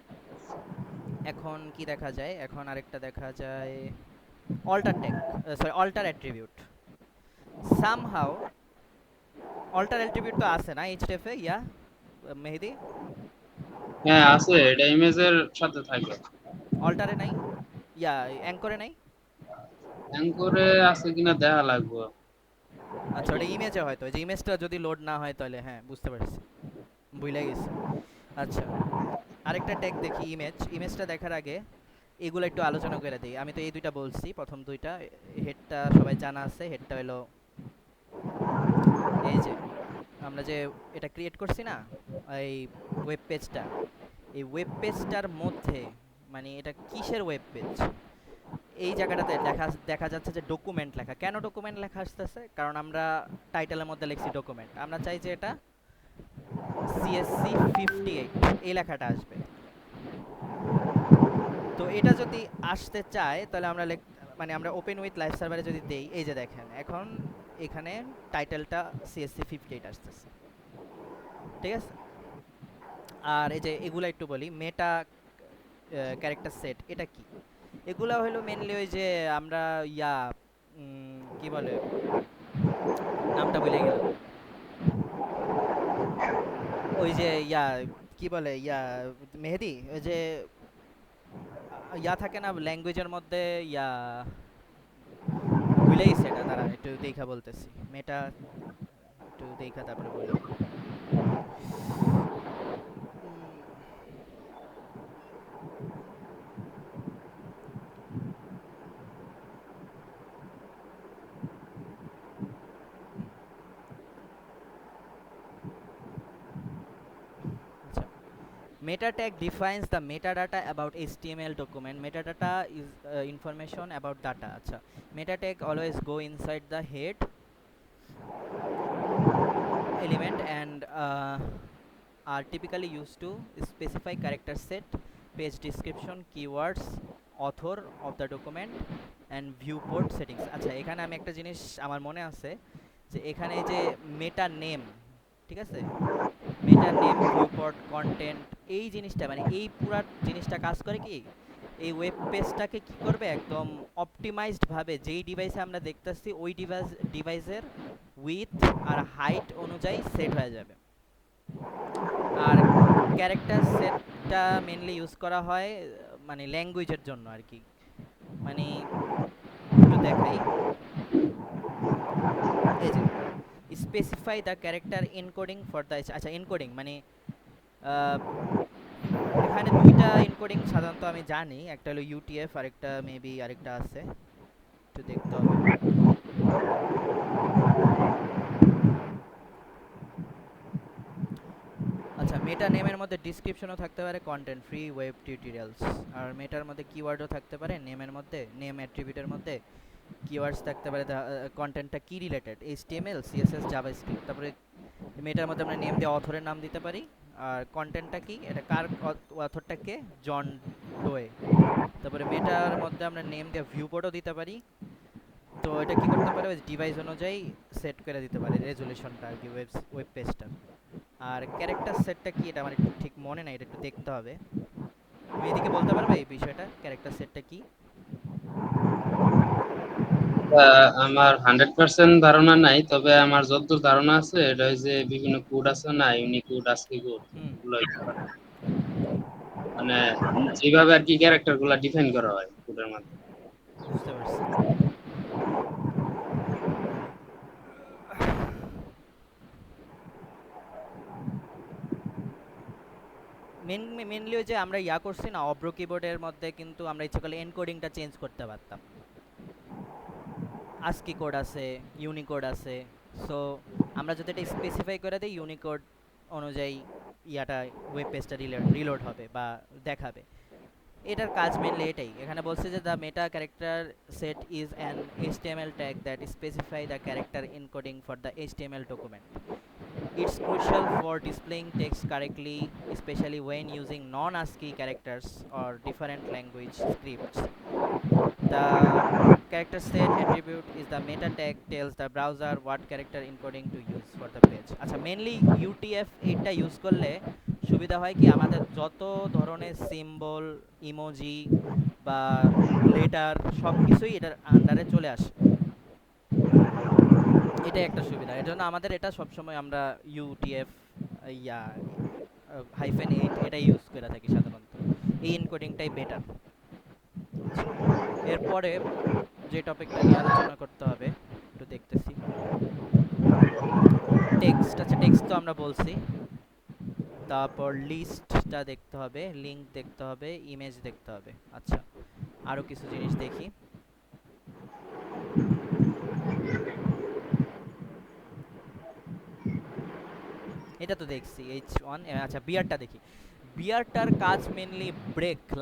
এখন কি দেখা যায়, এখন আরেকটা দেখা যায় alt tag, sorry alt attribute. Somehow alt attribute তো আছে না এইচটিএফ এ, ইয়া মেহেদি? হ্যাঁ আছে, এটা ইমেজের সাথে থাকে। অল্টারে নাই, ইয়া অ্যাঙ্করে নাই? অ্যাঙ্করে আছে কিনা দেখা লাগবে। আচ্ছা, ওটা ইমেজে হয়তো, যে ইমেজটা যদি লোড না হয় তাহলে হ্যাঁ বুঝতে পারছি, ভুলে গেছি। আচ্ছা, আরেকটা ট্যাগ দেখি, ইমেজ। ইমেজটা দেখার আগে এগুলো একটু আলোচনা করে দিই। আমি তো এই দুইটা বলছি, প্রথম দুইটা। হেডটা সবাই জানা আছে, হেডটা হলো এই যে আমরা যে এটা ক্রিয়েট করছি না, এই ওয়েব পেজটা, এই ওয়েব পেজটার মধ্যে মানে এটা কিসের ওয়েব পেজ, এই জায়গাটাতে দেখা দেখা যাচ্ছে যে ডকুমেন্ট লেখা। কেন ডকুমেন্ট লেখা আসতেছে, কারণ আমরা টাইটেলের মধ্যে লিখছি ডকুমেন্ট, আমরা চাই যে এটা CSC58 এই লেখাটা আসবে। তো এটা যদি আসতে চায় তাহলে আমরা মানে আমরা ওপেন উইথ লাইভ সার্ভারে যদি দেই, এই যে দেখেন এখন এখানে টাইটেলটা CSC58 আসতেছে, ঠিক আছে। আর এই যে এগুলা একটু বলি, মেটা ক্যারেক্টার সেট এটা কি, এগুলা হলো মেনলি ওই যে আমরা ইয়া কি বলে, নামটা ভুলে গেলাম, ওই যে ইয়া কি বলে, ইয়া মেহেদি, ওই যে ইয়া থাকে না ল্যাঙ্গুয়েজের মধ্যে, ইয়া ভুলে গেছি এটা, দাঁড়া একটু দেখা বলতেছি, মেটা একটু দেখা তারপরে বলি। আচ্ছা, meta tag defines the metadata about HTML document. Metadata is information about data. আচ্ছা, meta tag always go inside the head element and are typically used to specify character set, page description, keywords, author of the document and viewport settings. আচ্ছা, এখানে আমি একটা জিনিস আমার মনে আছে যে এখানে যে মেটা নেম, ঠিক আছে, মেটা নেম, ভিউপোর্ট, কন্টেন্ট, এই জিনিসটা মানে এই পুরা জিনিসটা কাজ করে কি, এই ওয়েব পেজটাকে কি করবে একদম অপটিমাইজড ভাবে যেই ডিভাইসে আমরা দেখতেছি ওই ডিভাইসের উইথ আর হাইট অনুযায়ী সেট হয়ে যাবে। আর ক্যারেক্টার সেটটা মেনলি ইউজ করা হয় মানে ল্যাঙ্গুয়েজের জন্য আর কি, মানে একটু দেখাই, এই যে specify the character encoding for the, আচ্ছা এনকোডিং মানে আহ, এখানে দুইটা এনকোডিং সাধারণত আমি জানি, একটা হলো ইউটিএফ আর একটা মেবি আরেকটা আছে, একটু দেখতে হবে। আচ্ছা, মেটা নেমের মধ্যে ডিসক্রিপশনও থাকতে পারে কন্টেন্ট ফ্রি ওয়েব টিউটোরিয়ালস, আর মেটার মধ্যে কিওয়ার্ডও থাকতে পারে, নেমের মধ্যে নেম অ্যাট্রিবিউটের মধ্যে কিওয়ার্ডস থাকতে পারে, কন্টেন্টটা কি রিলেটেড, এইচটিএমএল সিএসএস জাভাস্ক্রিপ্ট। তারপরে মেটার মধ্যে আমরা নেম দিয়ে অথরের নাম দিতে পারি, আর কন্টেন্টটা কি, এটা কার অথরটা কে, জন ডোয়ে। তারপরে মেটার মধ্যে আমরা নেম দিয়ে ভিউ পোর্টও দিতে পারি, তো এটা কি করতে পারে, ওই ডিভাইস অনুযায়ী সেট করে দিতে পারে রেজুলেশনটা আর কি ওয়েব পেজটার। আর ক্যারেক্টার সেটটা কি, এটা আমার একটু ঠিক মনে নাই, এটা একটু দেখতে হবে। তুমি এদিকে বলতে পারবে এই বিষয়টা, ক্যারেক্টার সেটটা কি? আমার 100% ধারণা নাই, তবে আমার যতদূর ধারণা আছে এটা হচ্ছে বিভিন্ন কোড আছে না, ইউনিকোড আস্কি কোড, হুম, এগুলো হইতে পারে। মানে যেভাবে আর কি ক্যারেক্টার গুলা ডিফাইন করা হয় কোডের মাধ্যমে। বুঝতে পারছি। মেনলি ওই যে আমরা ইয়া করছি না অব্র কিবোর্ডের মধ্যে, কিন্তু আমরা ইচ্ছে করলে এনকোডিংটা চেঞ্জ করতে পারতাম। আস্কি কোড আছে, ইউনিকোড আছে, সো আমরা যদি এটা স্পেসিফাই করে দিই ইউনিকোড অনুযায়ী ইয়াটা ওয়েব পেজটা রিলোড হবে বা দেখাবে। এটার কাজ মেনলি এটাই। এখানে বলছে যে the meta character set is an HTML tag that specify the character encoding for the HTML document. It's crucial for displaying text correctly, especially when using non-ASCII characters or different language scripts. The character set attribute is the meta tag tells the browser what character encoding to use for the page. আচ্ছা, মেনলি ইউটিএফ এইটা ইউজ করলে সুবিধা হয় কি, আমাদের যত ধরনের সিম্বল, ইমোজি বা লেটার সব কিছুই এটার আন্ডারে চলে আসে, এটাই একটা সুবিধা। এর জন্য আমাদের এটা সবসময় আমরা ইউটিএফ ইয়া -8 এটাই ইউজ করে থাকি সাধারণত। এই এনকোডিংটাই বেটার। আচ্ছা, এরপরে যে টপিকটা নিয়ে আলোচনা করতে হবে একটু দেখতেছি, টেক্সট। আচ্ছা, টেক্সট তো আমরা বলছি, তারপর লিস্টটা দেখতে হবে, লিঙ্ক দেখতে হবে, ইমেজ দেখতে হবে। আচ্ছা, আরও কিছু জিনিস দেখি। এটা তো দেখছি H1। আচ্ছা, বিয়ারটা দেখি। বিয়ারটার কাজ মেনলি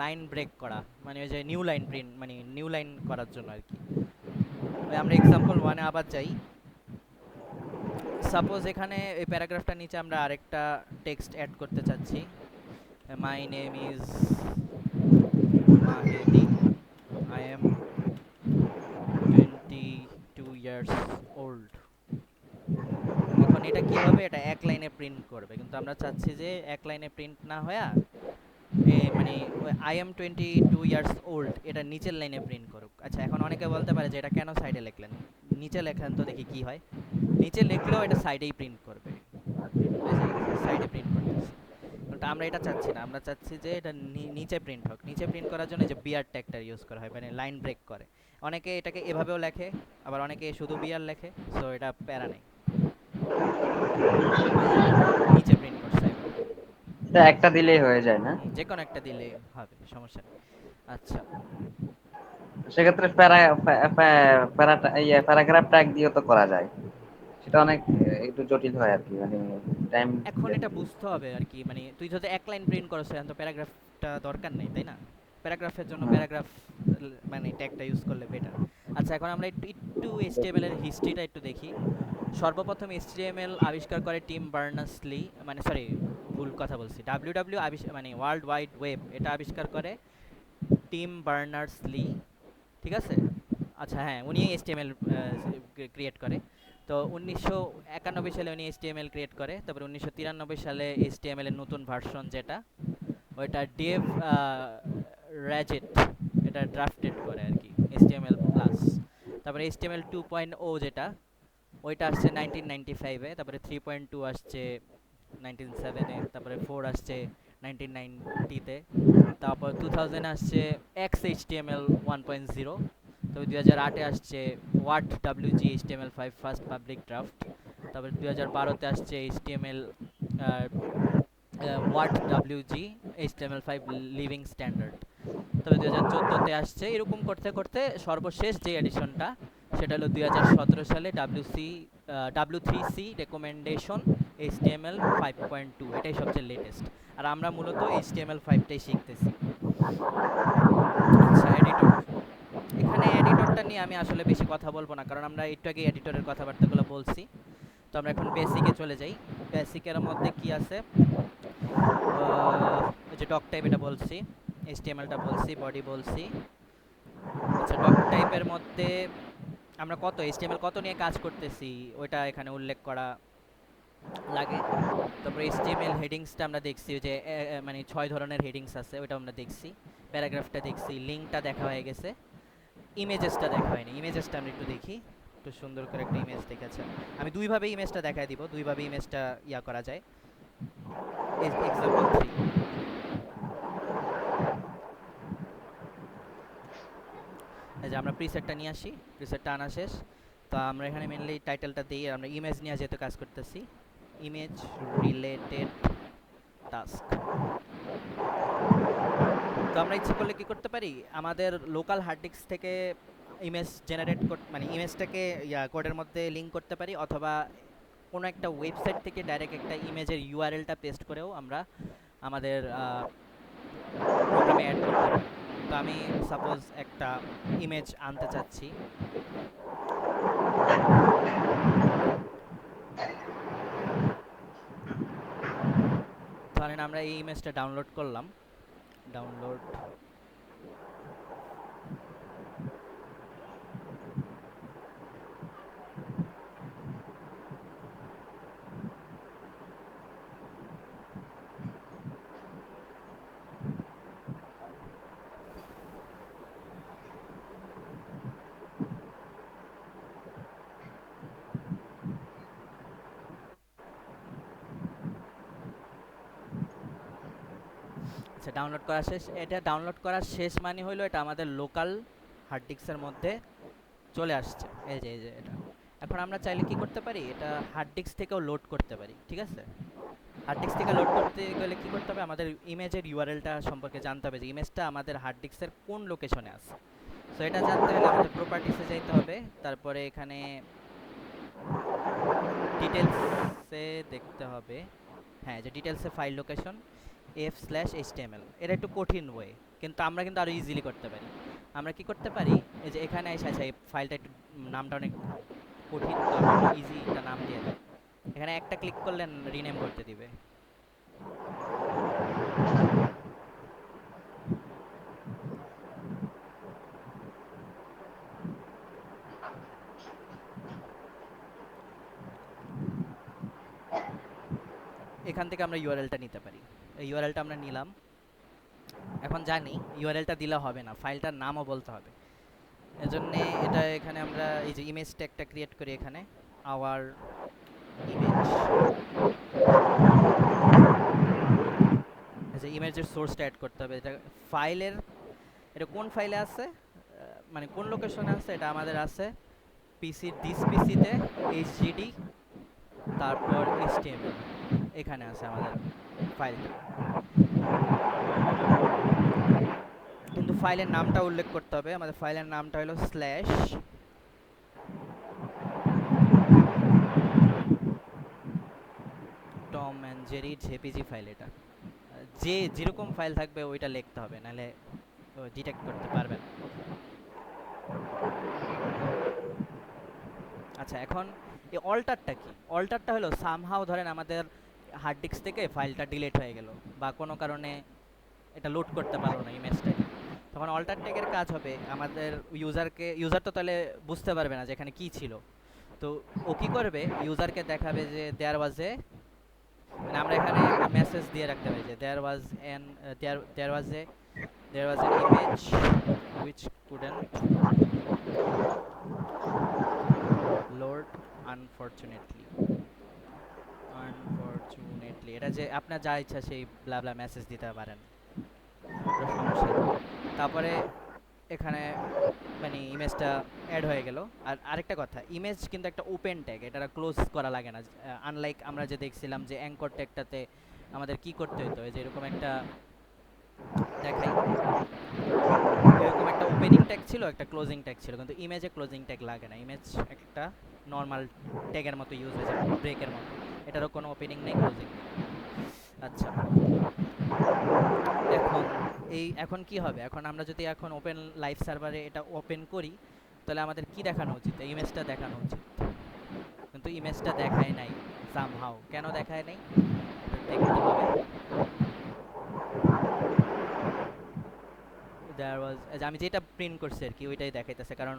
লাইন ব্রেক করা, মানে ওই যে নিউ লাইন প্রিন্ট, মানে নিউ লাইন করার জন্য আর কি। ওই আমরা এক্সাম্পল ওয়ানে আবার যাই। সাপোজ এখানে এই প্যারাগ্রাফটার নিচে আমরা আরেকটা টেক্সট অ্যাড করতে চাচ্ছি, my name is Mahedi, I am 22 years old. এখন এটা কি হবে, এটা এক লাইনে প্রিন্ট করবে, কিন্তু আমরা চাচ্ছি যে এক লাইনে প্রিন্ট না হয়ে মানে আই এম 22 ইয়ার্স ওল্ড এটা নিচের লাইনে প্রিন্ট করুক। আচ্ছা, এখন অনেকে বলতে পারে যে এটা কেন সাইডে লিখলেন, নিচে লেখেন তো দেখি কি হয়। নিচে লিখলেও এটা সাইডেই প্রিন্ট করবে, সাইডে প্রিন্ট করতেছে, কিন্তু আমরা এটা চাচ্ছি না। আমরা চাচ্ছি যে এটা নিচে প্রিন্ট হোক। নিচে প্রিন্ট করার জন্য যে বিয়ার ট্যাগটা ইউজ করা হয়, মানে লাইন ব্রেক করে। অনেকে এটাকে এভাবেও লেখে, আবার অনেকে শুধু বিয়ার লেখে, সো এটা প্যারা নেই, নিচে প্রিন্ট করছে এভাবে। এটা একটা দিলেই হয়ে যায় না? যে কোনো একটা দিলে হবে, সমস্যা নেই। আচ্ছা, সেক্ষেত্রে প্যারাগ্রাফ ট্যাগ দিয়ে তো করা যায়। সেটা অনেক একটু জটিল হয় আর কি, মানে টাইম। এখন এটা বুঝতে হবে আর কি, মানে তুই যদি এক লাইন প্রিন্ট করছ, এখন তো প্যারাগ্রাফটা দরকার নেই, তাই না? প্যারাগ্রাফের জন্য প্যারাগ্রাফ মানে ট্যাগটা ইউজ করলে বেটার। আচ্ছা, এখন আমরা একটু একটু এইচটিএমএল এর হিস্ট্রিটা একটু দেখি। সর্বপ্রথম এইচটিএমএল আবিষ্কার করে টিম বার্নার্স-লি, মানে সরি, ভুল কথা বলছি, ডাব্লিউডাব্লিউ মানে ওয়ার্ল্ড ওয়াইড ওয়েব এটা আবিষ্কার করে টিম বার্নার্স-লি, ঠিক আছে? আচ্ছা হ্যাঁ, উনি এইচটিএমএল ক্রিয়েট করে। তো 1991 সালে উনি এইচটিএমএল ক্রিয়েট করে। তারপরে 1993 সালে এইচটিএমএল এর নতুন ভার্সন যেটা, ওইটা ডেভ র্যাজেট এটা ড্রাফটেড করে আর কি, এইচটিএমএল প্লাস। তারপরে এইচটিএমএল 2.0 যেটা, ওইটা আসছে 1995-এ। তারপরে 3.2 আসছে 1997-এ। তারপরে 4 আসছে 1990-তে। তারপর 2000 আসছে XHTML 1.0। তো তবে 2008-এ আসছে what WG HTML5 first public draft. তারপরে 2012-তে আসছে HTML what WG HTML5 living standard. তবে 2014-তে আসছে, এরকম করতে করতে সর্বশেষ যে এডিশনটা সেটা হলো 2017 সালে W3C রেকমেন্ডেশন HTML 5.2, এটাই সবচেয়ে লেটেস্ট। আর আমরা মূলত HTML5টাই শিখতেছি। আচ্ছা, এডিটর। এখানে এডিটরটা নিয়ে আমি আসলে বেশি কথা বলবো না, কারণ আমরা একটু আগে এডিটরের কথাবার্তাগুলো বলছি। তো আমরা এখন বেসিকে চলে যাই। বেসিকের মধ্যে কি আছে, ওই যে ডক টাইপ এটা বলছি, HTMLটা বলছি, বডি বলছি। আচ্ছা, ডক টাইপের মধ্যে আমরা কত HTML কত নিয়ে কাজ করতেছি ওইটা এখানে উল্লেখ করা লাগে। তারপরে HTML হেডিংসটা আমরা দেখছি, ওই যে মানে 6 ধরনের হেডিংস আছে, ওইটা আমরা দেখছি। প্যারাগ্রাফটা দেখছি, লিঙ্কটা দেখা হয়ে গেছে, ইমেজেসটা দেখা হয়নি। ইমেজেসটা আমরা একটু দেখি, একটু সুন্দর করে একটা ইমেজ দেখাচ্ছে। আমি দুইভাবে ইমেজটা দেখায় দিব, দুইভাবে ইমেজটা ইয়া করা যায়। এক্সাম্পল 3, এই যে আমরা প্রিসেটটা নিয়ে আসি, প্রিসেটটা আনা শেষ। তো আমরা এখানে মেনলি টাইটেলটা দিই, আমরা ইমেজ নিয়ে যেহেতু কাজ করতেছি, ইমেজ রিলেটেড টাস্ক। তো আমরা ইচ্ছে করলে কি করতে পারি, আমাদের লোকাল হার্ড ডিস্ক থেকে ইমেজ জেনারেট মানে ইমেজটাকে কোডের মধ্যে লিঙ্ক করতে পারি, অথবা কোনো একটা ওয়েবসাইট থেকে ডাইরেক্ট একটা ইমেজের ইউআরএলটা পেস্ট করেও আমরা আমাদের প্রোগ্রামে অ্যাড করতে পারি। তো আমি সাপোজ একটা ইমেজ আনতে চাচ্ছি, ধরেন আমরা এই ইমেজটা ডাউনলোড করলাম, ডাউনলোড। আচ্ছা, ডাউনলোড করা শেষ। এটা ডাউনলোড করা শেষ মানে হলো এটা আমাদের লোকাল হার্ড ডিস্কের মধ্যে চলে আসছে, এই যে এটা। এখন আমরা চাইলে কি করতে পারি, এটা হার্ড ডিস্ক থেকেও লোড করতে পারি, ঠিক আছে? হার্ড ডিস্ক থেকে লোড করতে গেলে কি করতে হবে, আমাদের ইমেজের ইউআরএলটা সম্পর্কে জানতে হবে, যে ইমেজটা আমাদের হার্ড ডিস্কের কোন লোকেশনে আছে। সো এটা জানতে হলে আমাদের প্রপার্টিসে যাইতে হবে, তারপরে এখানে ডিটেলসে দেখতে হবে, হ্যাঁ, যে ডিটেলসে ফাইল লোকেশন f/html। এটা একটু কঠিন ওয়ে, কিন্তু আমরা কিন্তু আরও ইজিলি করতে পারি। আমরা কি করতে পারি, এই যে এখানে এসে আচ্ছা এই ফাইলটা একটু নামটা অনেক কঠিন, তো আমরা একটু ইজি একটা নাম দিয়ে দিই। এখানে একটা ক্লিক করলে রিনেম করতে দিবে। এখান থেকে আমরা ইউআরএলটা নিতে পারি, এই ইউআরএলটা আমরা নিলাম। এখন জানি ইউআরএলটা দিলে হবে না, ফাইলটার নামও বলতে হবে। এজন্য এটা এখানে আমরা এই যে ইমেজ ট্যাগটা ক্রিয়েট করি, এখানে আওয়ার ইমেজ, এই যে ইমেজের সোর্সটা অ্যাড করতে হবে। এটা ফাইলের, এটা কোন ফাইলে আছে, মানে কোন লোকেশনে আছে, এটা আমাদের আছে দিস পিসিতে এইচডিডি, তারপর এইচটিএমএল, এখানে আছে আমাদের ফাইলটা। কিন্তু ফাইলের নামটা উল্লেখ করতে হবে, আমাদের ফাইলের নামটা হলো slash Tom and Jerry JPG file. এটা যে যেরকম ফাইল থাকবে ওইটা লিখতে হবে, নাহলে ডিটেক্ট করতে পারবে না। আচ্ছা, এখন এই অল্টারটা কি, অল্টারটা হলো সামহাও ধরেন আমাদের হার্ড ডিস্ক থেকে ফাইলটা ডিলিট হয়ে গেল, বা কোনো কারণে এটা লোড করতে পারলো না ইমেজটাকে, তখন অল্টার ট্যাগের কাজ হবে আমাদের ইউজার তো তাহলে বুঝতে পারবে না যে এখানে কি ছিল। তো ও কি করবে, ইউজারকে দেখাবে যে দেয়ার ওয়াজ এ, মানে আমরা এখানে মেসেজ দিয়ে রাখতে হবে যে there was an image which couldn't load unfortunately। এটা যে আপনার যা ইচ্ছা সেই ব্লা ব্লা মেসেজ দিতে পারেন, কোনো সমস্যা নেই। তারপরে এখানে মানে ইমেজটা অ্যাড হয়ে গেল। আর আরেকটা কথা, ইমেজ কিন্তু একটা ওপেন ট্যাগ, এটা ক্লোজ করা লাগে না। আনলাইক আমরা যে দেখছিলাম যে অ্যাঙ্কর ট্যাগটাতে আমাদের কি করতে হতো, এই যে এরকম একটা দেখাই, এরকম একটা ওপেনিং ট্যাগ ছিল, একটা ক্লোজিং ট্যাগ ছিল, কিন্তু ইমেজে ক্লোজিং ট্যাগ লাগে না। ইমেজ একটা নর্মাল ট্যাগের মতো ইউজ হয়, যেমন ব্রেকের মতো। এটারও কোনো ওপেনিং নেই, ক্লোজিং নেই। আচ্ছা, এখন এখন কি হবে, এখন আমরা যদি এখন ওপেন লাইভ সার্ভারে এটা ওপেন করি, তাহলে আমাদের কি দেখানো উচিত? ইমেজটা দেখানো উচিত, কিন্তু ইমেজটা দেখায় নাই সামহাউ। কেন দেখায় নাই এটা দেখতে হবে। দেয়ার ওয়াজ, আমি যেটা প্রিন্ট করছি আর কি ওইটাই দেখাইতেছে, কারণ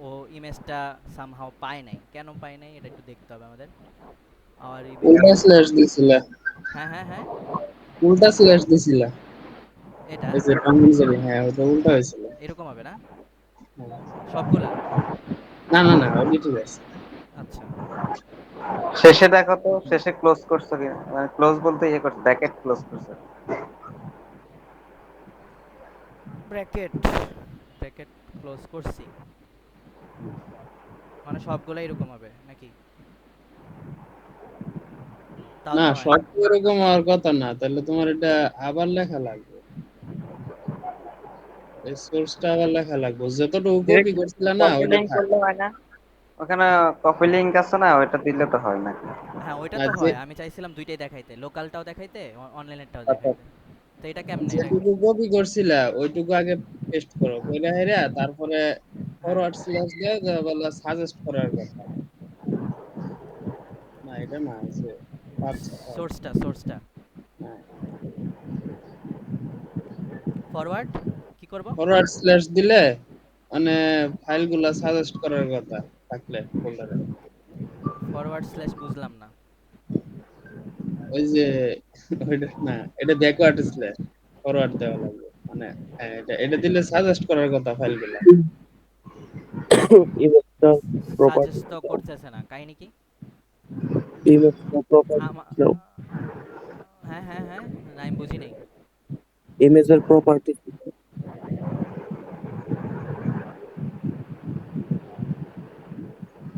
ও ইমেজটা সামহাউ পায় নাই। কেন পায় নাই এটা একটু দেখতে হবে আমাদের। আর উল্টা স্ল্যাশ দিছিলা, হ্যাঁ হ্যাঁ হ্যাঁ, উল্টা স্ল্যাশ দিছিলা। এটা এই যে কমেন্টসে, হ্যাঁ ওটা উল্টা হয়েছিল। এরকম হবে না সবগুলা? না না না, ওই ঠিক আছে। আচ্ছা, শেষে দেখো তো, শেষে ক্লোজ করছো কি, মানে ক্লোজ বলতে ইয়ে করছো, ব্র্যাকেট ক্লোজ করছো। ব্র্যাকেট ব্র্যাকেট ক্লোজ করছি, মানে সবগুলা এরকম হবে নাকি? তাও না, তো হয় সব না। তো এরকম হওয়ার কথা না, তাহলে তোমার এটা আবার লেখা লাগবে। এই সোর্সটা আবার লেখা লাগবে, যতটুকু কপি ডিরেক্ট করছিলা না কপি ওটা লিংক থাক। করলে হয় না? ওখানে কপি লিংক আছে না, ওইটা দিলে তো হয় নাকি? হ্যাঁ ওইটা আর তো যে হয়, আমি চাইছিলাম দুইটাই দেখাইতে, লোকালটাও দেখাইতে, অনলাইনেরটাও আচ্ছা, দেখাইতে। তো এটা কেমনে এটা? যেটুকু কপি করছিলা ওইটুকু আগে পেস্ট করো, কইরা হেরা তারপরে হ্যাঁ, ফরওয়ার্ড স্ল্যাশ দিয়ে যা বলে সাজেস্ট করার কথা। না এটা না, এই যে পাচ্ছ সোর্সটা ফরওয়ার্ড কি করব? ফরওয়ার্ড স্ল্যাশ দিলে মানে ফাইলগুলা সাজেস্ট করার কথা থাকলে ফোল্ডারে। ফরওয়ার্ড স্ল্যাশ বুঝলাম না। ওই যে ওইটা না, এটা ব্যাকওয়ার্ড স্ল্যাশ ফরওয়ার্ড দেওয়া লাগবে মানে। হ্যাঁ, এটা এটা দিলে সাজেস্ট করার কথা ফাইলগুলা। ইমেজটা প্রপার্টি সাজেস্ট তো করতেছে না, কাহিনী কি? ইমেজটা প্রপার্টি আমা দাও। হ্যাঁ হ্যাঁ হ্যাঁ, না আমি বুঝি নাই। ইমেজের প্রপার্টি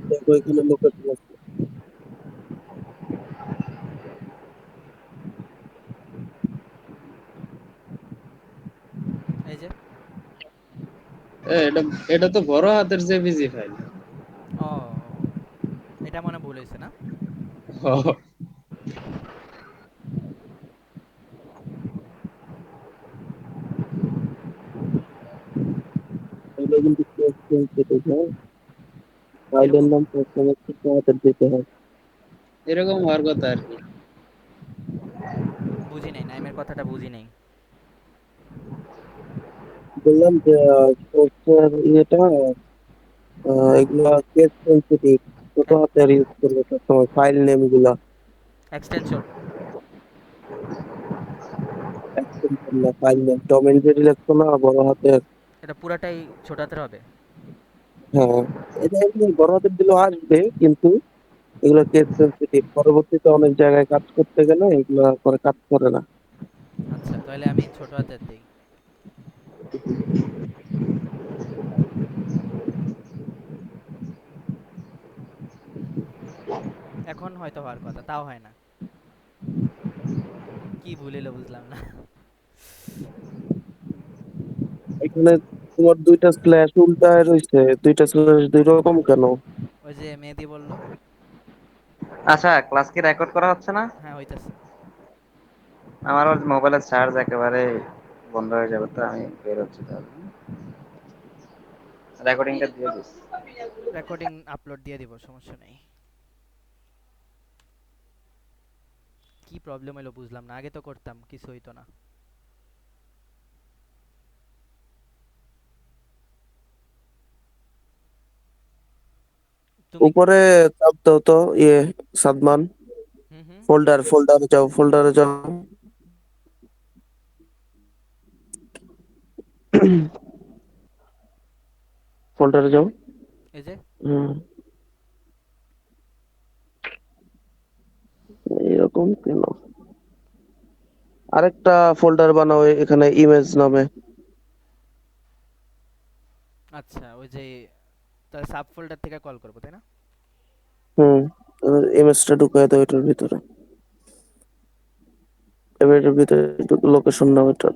দেখো এখানে লোকেশন আছে। এই যে, এটা এটা তো বড় হাতের জেপিজি ফাইল। ও এটা মনে ভুল হয়েছে না? এগুলো কিন্তু টেক্সট সেন্সিটিভ, হ্যাঁ, ফাইলের এরকম নাম সবসময় একটু তাড়াতাড়ি দিতে হয়। এরকম হওয়ার কথা আর কি। বুঝি নাই, নাইমের কথাটা বুঝি নাই। বললাম যে সোর্সের ইয়েটা এগুলা কেস সেন্সিটিভ, ছোট হাতের ইউজ করবে সবসময় ফাইল নেম গুলা। এক্সটেনশন এক্সটেনশন না, file name. Tom and Jerry লিখছো না বড় হাতের? এটা পুরাটাই ছোট হাতের হবে? হ্যাঁ, এটা এমনি বড় হাতের দিলেও আসবে, কিন্তু এগুলো কেস সেনসিটিভ, পরবর্তীতে অনেক জায়গায় কাজ করতে গেলে এগুলো পরে কাজ করে না। আচ্ছা, তাহলে আমি ছোট হাতের দিই। এখন হয়তো হওয়ার কথা, তাও হয় না। কি ভুলিল বুঝলাম না। এখানে তোমার দুইটা স্ল্যাশ উল্টায় রয়েছে, দুইটা স্ল্যাশ দুই রকম কেন? ওই যে মেহেদি বললো। আচ্ছা, ক্লাস কি রেকর্ড করা হচ্ছে না? হ্যাঁ হইতাছে। আমার মোবাইলের চার্জ একেবারে বন্ধ হয়ে যাবে, তো আমি বের হচ্ছি তাহলে। রেকর্ডিংটা দিয়ে দিস। রেকর্ডিং আপলোড দিয়ে দিব, সমস্যা নেই। কি প্রবলেম হলো বুঝলাম না, আগে তো করতাম কিছু হইতো না। তুমি উপরে চাপ দাও তো, ইয়ে, সাদমান। হুম হুম, ফোল্ডারে যাও, ফোল্ডারে যাও। ফোল্ডারে যাও। এই যে হুম, এরকম কেন? আরেকটা ফোল্ডার বানাও এখানে ইমেজ নামে। আচ্ছা, ওই যে তাহলে সাব ফোল্ডার থেকে কল করবো, তাই না? হুম, এবার ইমেজটা ঢুকায় দাও এটার ভিতরে। এবার এটার ভিতরে লোকেশন নাও এটা।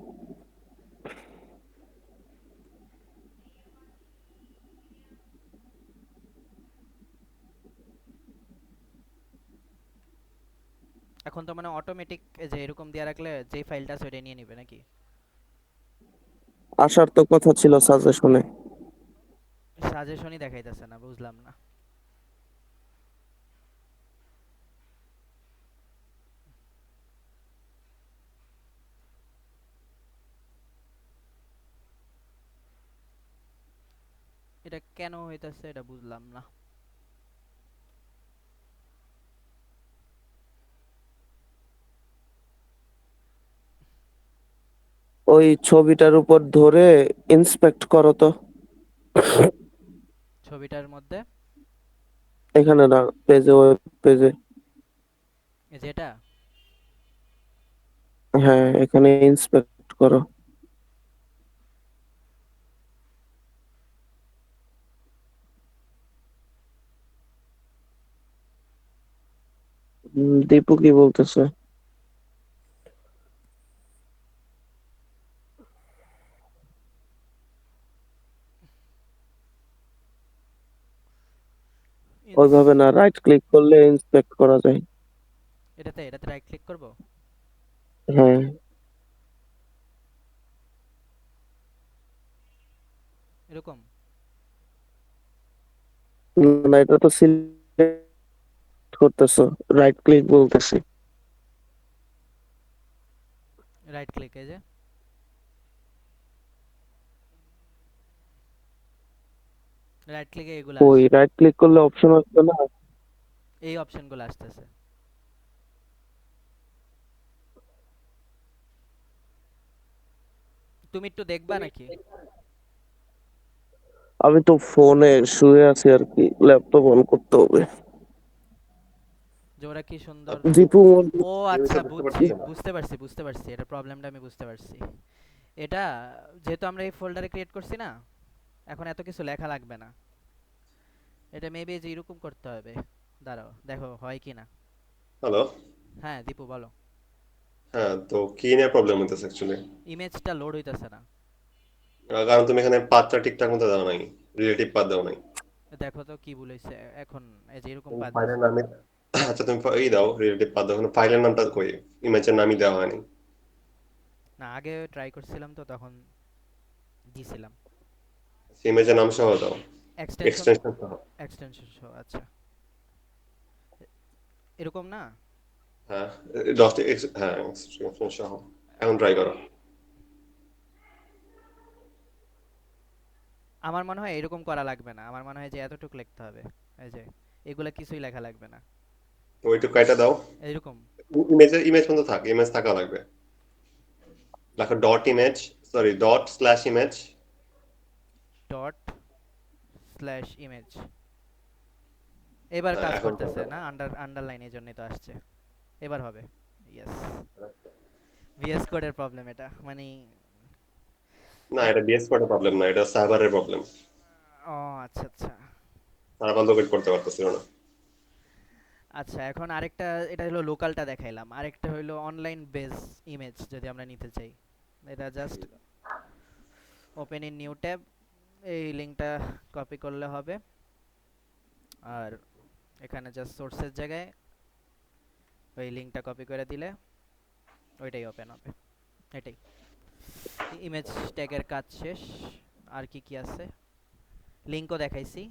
এখন তো মানে অটোমেটিক যে এরকম দিয়ে রাখলে যেই ফাইলটা আছে ওইটাই নিয়ে নিবে নাকি? আসার তো কথা ছিল সাজেশনে। সাজেশনই দেখাইতেছে না, বুঝলাম না। এটা কেন হইতাছে এটা বুঝলাম না। ওই ছবিটার উপর ধরে ইন্সপেক্ট করো তো। ছবিটার মধ্যে এখানে না, পেজে, ওয়েব পেজে। এই যে এটা। হ্যাঁ, এখানে ইন্সপেক্ট করো। দীপু কি বলতেছে? ইন্স ওইভাবে না, রাইট ক্লিক করলে ইন্সপেক্ট করা যায়। এটাতে এটাতে রাইট ক্লিক করব। হ্যাঁ, এরকম না এটা তো সিলেক্ট করতেছো, রাইট ক্লিক বলতেছি। রাইট ক্লিক, এই যে রাইট ক্লিকে এগুলো ওই আসে, রাইট ক্লিক করলে অপশন আসবে না? এই অপশনগুলো আসতেছে। তুমি একটু দেখবা নাকি আমি তো ফোনে শুয়ে আছি আর কি, ল্যাপটপ অন করতে হবে। যে ওরা কি সুন্দর। দীপু ও আচ্ছা, বুঝতে বুঝছি, পারতেছি না। বুঝতে পারছি এটা প্রবলেমটা আমি বুঝতে পারছি। এটা যেহেতু আমরা এই ফোল্ডারে ক্রিয়েট করছি না, এখন এত কিছু লেখা লাগবে না। এটা মেবি যে এরকম করতে হবে। দাঁড়াও দেখো হয় কি না। হ্যালো। হ্যাঁ দীপু বলো। হ্যাঁ, তো কি নিয়ে প্রবলেম হইতেছে অ্যাকচুয়ালি? ইমেজটা লোড হইতেছে না। কারণ তুমি এখানে পাথটা ঠিকঠাক মতো দাও নাই, রিলেটিভ পাথ দাও নাই। দেখো তো কি ভুল হয়েছে এখন। এই যে এরকম তুমি বাদ ফাইলের দিছি। নামে আচ্ছা তুমি ই দাও, রিলেটিভ পাথ দাও, কিন্তু ফাইলের নামটা কই? ইমেজের নামই দেওয়া হয়নি। না আগে ট্রাই করছিলাম তো তখন দিছিলাম। ইমেজের নাম সহ দাও, এক্সটেনশন, এক্সটেনশন সহ। এক্সটেনশন সহ আচ্ছা। এরকম না। হ্যাঁ, ডট হ্যাঁ এক্সটেনশন সহ। এখন ট্রাই করো। আমার মনে হয় এরকম করা লাগবে না, আমার মনে হয় যে এতটুকু লিখতে হবে। এই যে এগুলা কিছুই লেখা লাগবে না। ওইটুকু কাইটা দাও। এরকম ইমেজ মতো থাক, ইমেজ থাকা লাগবে। লেখো dot image, sorry dot slash image. Dot slash image. এবার হ্যাঁ কাজ এখন করতেছে না, আন্ডারলাইন এই জন্যই তো আসছে। এবার হবে। ইয়েস। ভিএস কোডের প্রবলেম এটা মানে। না, এক এটা বিএস কোডের প্রবলেম না, এটা সার্ভারের প্রবলেম। ও আচ্ছা আচ্ছা। সার্ভার লোকেট করতে পারতেছিল না। আচ্ছা এখন আরেকটা, এটা হলো লোকালটা দেখাইলাম, আরেকটা হলো অনলাইন বেস ইমেজ যদি আমরা নিতে চাই। এটা just open in new tab, এই লিঙ্কটা কপি করলে হবে। আর এখানে জাস্ট সোর্সের জায়গায় ওই লিঙ্কটা কপি করে দিলে ওইটাই ওপেন হবে। এটাই ইমেজ ট্যাগের কাজ শেষ। আর কি কি আছে, লিঙ্কও দেখাইছি,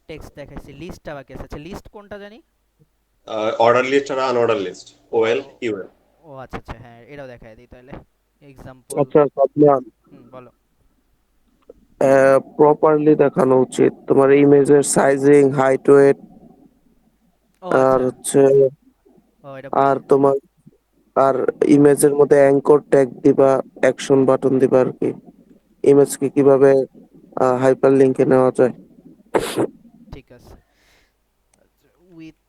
টেক্সট দেখাইছি, লিস্টটা বাকি আছে। আচ্ছা লিস্ট কোনটা জানি। অর্ডার লিস্ট আর আনঅর্ডার লিস্ট, ওএল ও ইউএল। ও আচ্ছা আচ্ছা, হ্যাঁ এটাও দেখাই দিই তাহলে। এক্সাম্পল। আচ্ছা সাদমান, হুম বলো। প্রপারলি দেখানো উচিত তোমার ইমেজের সাইজিং, হাইট, ওয়েট, ও আর আচ্ছা। হচ্ছে, ও এটা আর বুঝছি। তোমার, আর ইমেজের মধ্যে অ্যাঙ্কর ট্যাগ দিবা, অ্যাকশন বাটন দিবা আর কি। ইমেজকে কিভাবে হাইপার লিঙ্কে নেওয়া যায়। ঠিক আছে। উইথ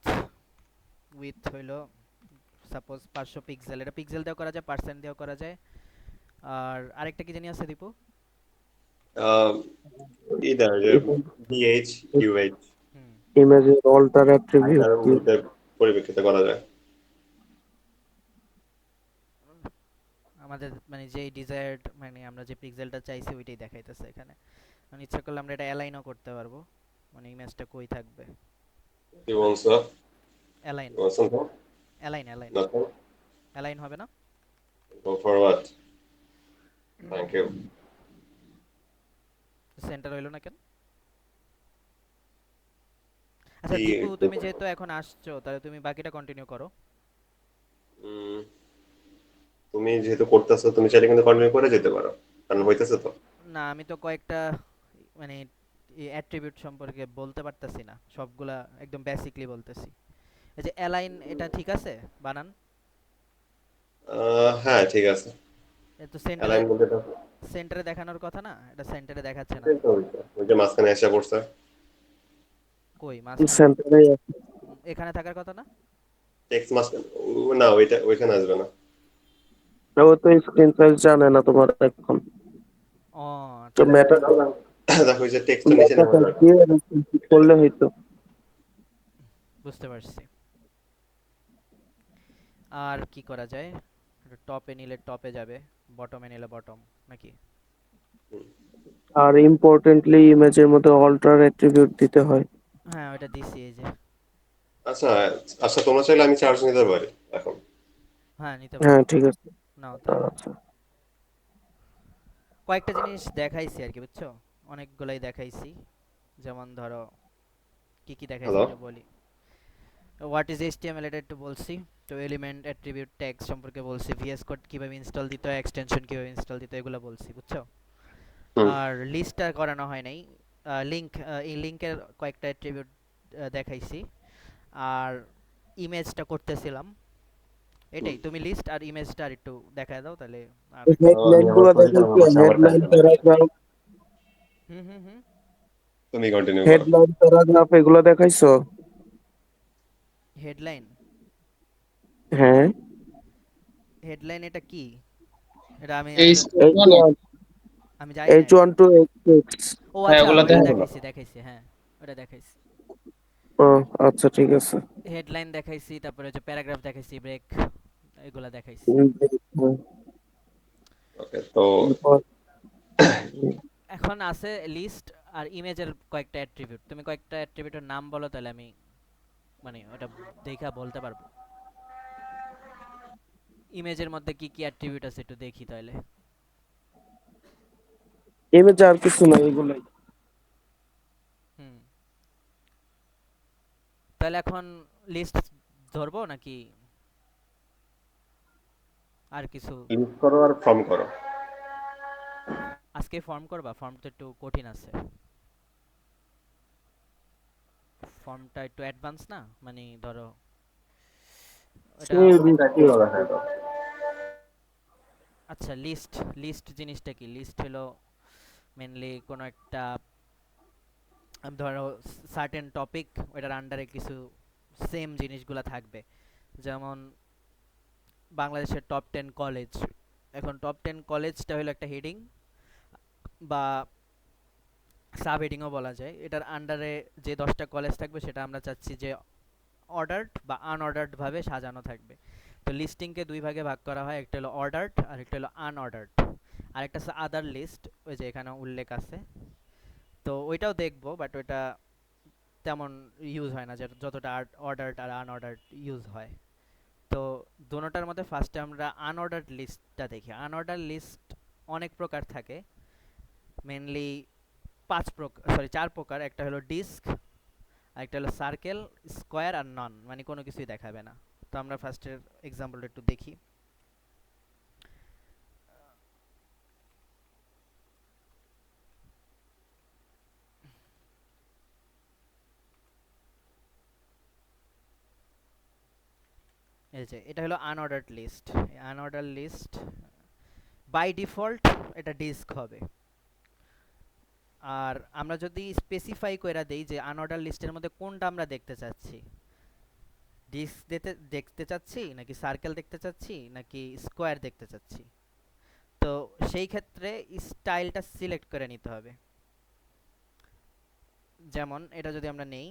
উইথ হইলো সাপোজ 500 পিক্সেল, এটা পিক্সেল দিয়েও করা যায়, পার্সেন্ট দিয়েও করা যায়। আর আরেকটা কি জানি আছে দীপু। either DH, QH, হুম ইমেজের অল্টার অ্যাট্রিবিউট আইটার কি? উইথের পরিপ্রেক্ষিতে করা যায়। আমাদের মানে যেই ডিজায়ার্ড মানে আমরা যে পিক্সেলটা চাইছি ওইটাই দেখাইতেছে এখানে। মানে ইচ্ছা করলে আমরা এটা অ্যালাইনও করতে পারবো, মানে ইমেজটা কই থাকবে। কি বলছো? অ্যালাইন বলছো তো? Align align Nothing? অ্যালাইন হবে না? Go for what? Thank you. Centre হইলো না কেন? আচ্ছা কি দীপু, একটু তুমি যেহেতু এখন আসছো তাহলে তুমি বাকিটা কন্টিনিউ করো। উম, তুমি যেহেতু করতেছো তুমি চাইলে কিন্তু কন্টিনিউ করে যেতে পারো, কারণ হইতেছে তো। না আমি তো কয়েকটা মানে অ্যাট্রিবিউট সম্পর্কে বলতে পারতাছি না, সবগুলা একদম বেসিকলি বলতেছি। এই যে অ্যালাইন, এটা ঠিক আছে বানান? হ্যাঁ ঠিক আছে। এটা তো সেন্টারে, অ্যালাইন বলতে তো সেন্টারে দেখানোর কথা না, এটা সেন্টারে দেখাচ্ছে না এটাই তো। তো হইছে। ওই যে মাঝখানে এসে পড়ছে। কই মাঝখানে? সেন্টারে এখানে থাকার কথা না? টেক্সট মাঝখানে না, ওইটা ওইখানে আসবে না। ও তো স্ক্রিন সাইজ জানে না তোমার এখন। ও তো আচ্ছা আচ্ছা, মেটা দেখো ওই যে টেক্সটটা নিচে মেটা নেওয়া সাইজ যাবে। দিয়ে এরকম ঠিক করলে হয়তো। বুঝতে পারছি। আর কি করা যায়? টপে নিলে টপে যাবে, বটমে নিলে বটম, নাকি? আর ইম্পর্টেন্টলি ইমেজের মধ্যে অল্টার অ্যাট্রিবিউট দিতে হয়। হ্যাঁ ওটা দিছি এই যে। আচ্ছা, আচ্ছা তোমরা চাইলে আমি চার্জ নিতে পারি এখন। হ্যাঁ নিতে হ্যাঁ পারো, ঠিক আছে। নাও তাহলে। আচ্ছা কয়েকটা জিনিস দেখাইছি আর কি, বুঝছো? অনেকগুলাই দেখাইছি। যেমন ধরো কি কি দেখাইছি হ্যালো। এটা বলি। হোয়াট ইজ এইচটিএমএল এটা একটু বলছি, তো এলিমেন্ট অ্যাট্রিবিউট ট্যাগস সম্পর্কে বলছি, ভিএস কোড কিভাবে ইনস্টল দিতে হয়, এক্সটেনশন কিভাবে ইনস্টল দিতে হয়, এগুলো বলছি, বুঝছো? হুম। আর লিস্টটা করানো হয় নাই। লিংক, এই লিংকের কয়েকটা অ্যাট্রিবিউট দেখাইছি। আর ইমেজটা করতেছিলাম, এটাই। তুমি লিস্ট আর ইমেজটা আর একটু দেখায় দাও তাহলে আর একটু আমি হেডলাইন আমার গুলো পজিশন দেখাইছি, বসে আবার হেডলাইন টাইপ প্যারাগ্রাফ, হুম হুম হুম। তুমি কন্টিনিউ করো। হেডলাইন প্যারাগ্রাফ এগুলো দেখাইছো? হেডলাইন, হ্যাঁ। হেডলাইন এটা কি? এটা আমি এই আমি তো স্টেপ এইচ মানে ওয়ান আমি যাই না এইচ এটা। One two H six. ও হ্যাঁ আচ্ছা, ওগুলো ওটা দেখা দেখাইছি দেখাইছি, হ্যাঁ ওটা দেখাইছি। ও আচ্ছা ঠিক আছে। হেডলাইন দেখাইছি, তারপরে হচ্ছে প্যারাগ্রাফ দেখাইছি, ব্রেক, এগুলা দেখাইছি। ওকে তো এরপর এখন আছে লিস্ট আর ইমেজের কয়েকটা অ্যাট্রিবিউট। তুমি কয়েকটা অ্যাট্রিবিউটের নাম বলো তাহলে আমি মানে ওটা দেখা বলতে পারবো। ইমেজের মধ্যে কি কি অ্যাট্রিবিউট আছে একটু দেখি তাহলে। ইমেজ আর কিছু না, এগুলাই। হুম, তাহলে এখন লিস্ট ধরবো নাকি আর কিছু? লিস্ট করো আর ফর্ম করো। আজকে ফর্ম করবা? ফর্ম তো একটু কঠিন আছে, ফর্মটা একটু অ্যাডভান্স না, মানে ধরো এটা। আচ্ছা লিস্ট, লিস্ট জিনিসটা কি? লিস্ট হলো মেনলি কোনো একটা ধরো সার্টেন টপিক, ওটার আন্ডারে কিছু সেম জিনিসগুলো থাকবে। যেমন বাংলাদেশের টপ 10 কলেজ, এখন টপ 10 কলেজটা হলো একটা হেডিং বা সাব হেডিংও বলা যায়। এটার আন্ডারে যে 10টা কলেজ থাকবে সেটা আমরা চাচ্ছি যে অর্ডার্ড বা আনঅর্ডার্ড ভাবে সাজানো থাকবে। তো লিস্টিংকে দুই ভাগে ভাগ করা হয়, একটা হলো অর্ডার্ড আর একটা হলো আনঅর্ডার্ড। আরেকটা আছে আদার লিস্ট, ওই যে এখানে উল্লেখ আছে। তো ওইটাও দেখবো, বাট ওইটা তেমন ইউজ হয় না যে যতটা অর্ডার্ড আর আনঅর্ডার্ড ইউজ হয়। তো দোনোটার মধ্যে ফার্স্টে আমরা আনঅর্ডার্ড লিস্টটা দেখি। আনঅর্ডার লিস্ট অনেক প্রকার থাকে, মেনলি 5 প্রকার, সরি 4 প্রকার। একটা হলো ডিস্ক, আরেকটা হলো সার্কেল, স্কোয়ার আর নন, মানে কোনো কিছুই দেখাবে না। তো আমরা ফার্স্টের এক্সাম্পলটা একটু দেখি। এই যে এটা হলো unordered list. Unordered list by default এটা ডিস্ক হবে। আর আমরা যদি স্পেসিফাই করে দেই যে আনঅর্ডার লিস্টের মধ্যে কোনটা আমরা দেখতে চাচ্ছি, ডিস্ক দেখতে চাচ্ছি নাকি সার্কেল দেখতে চাচ্ছি নাকি স্কোয়ার দেখতে চাচ্ছি, তো সেই ক্ষেত্রে স্টাইলটা সিলেক্ট করে নিতে হবে। যেমন এটা যদি আমরা নেই,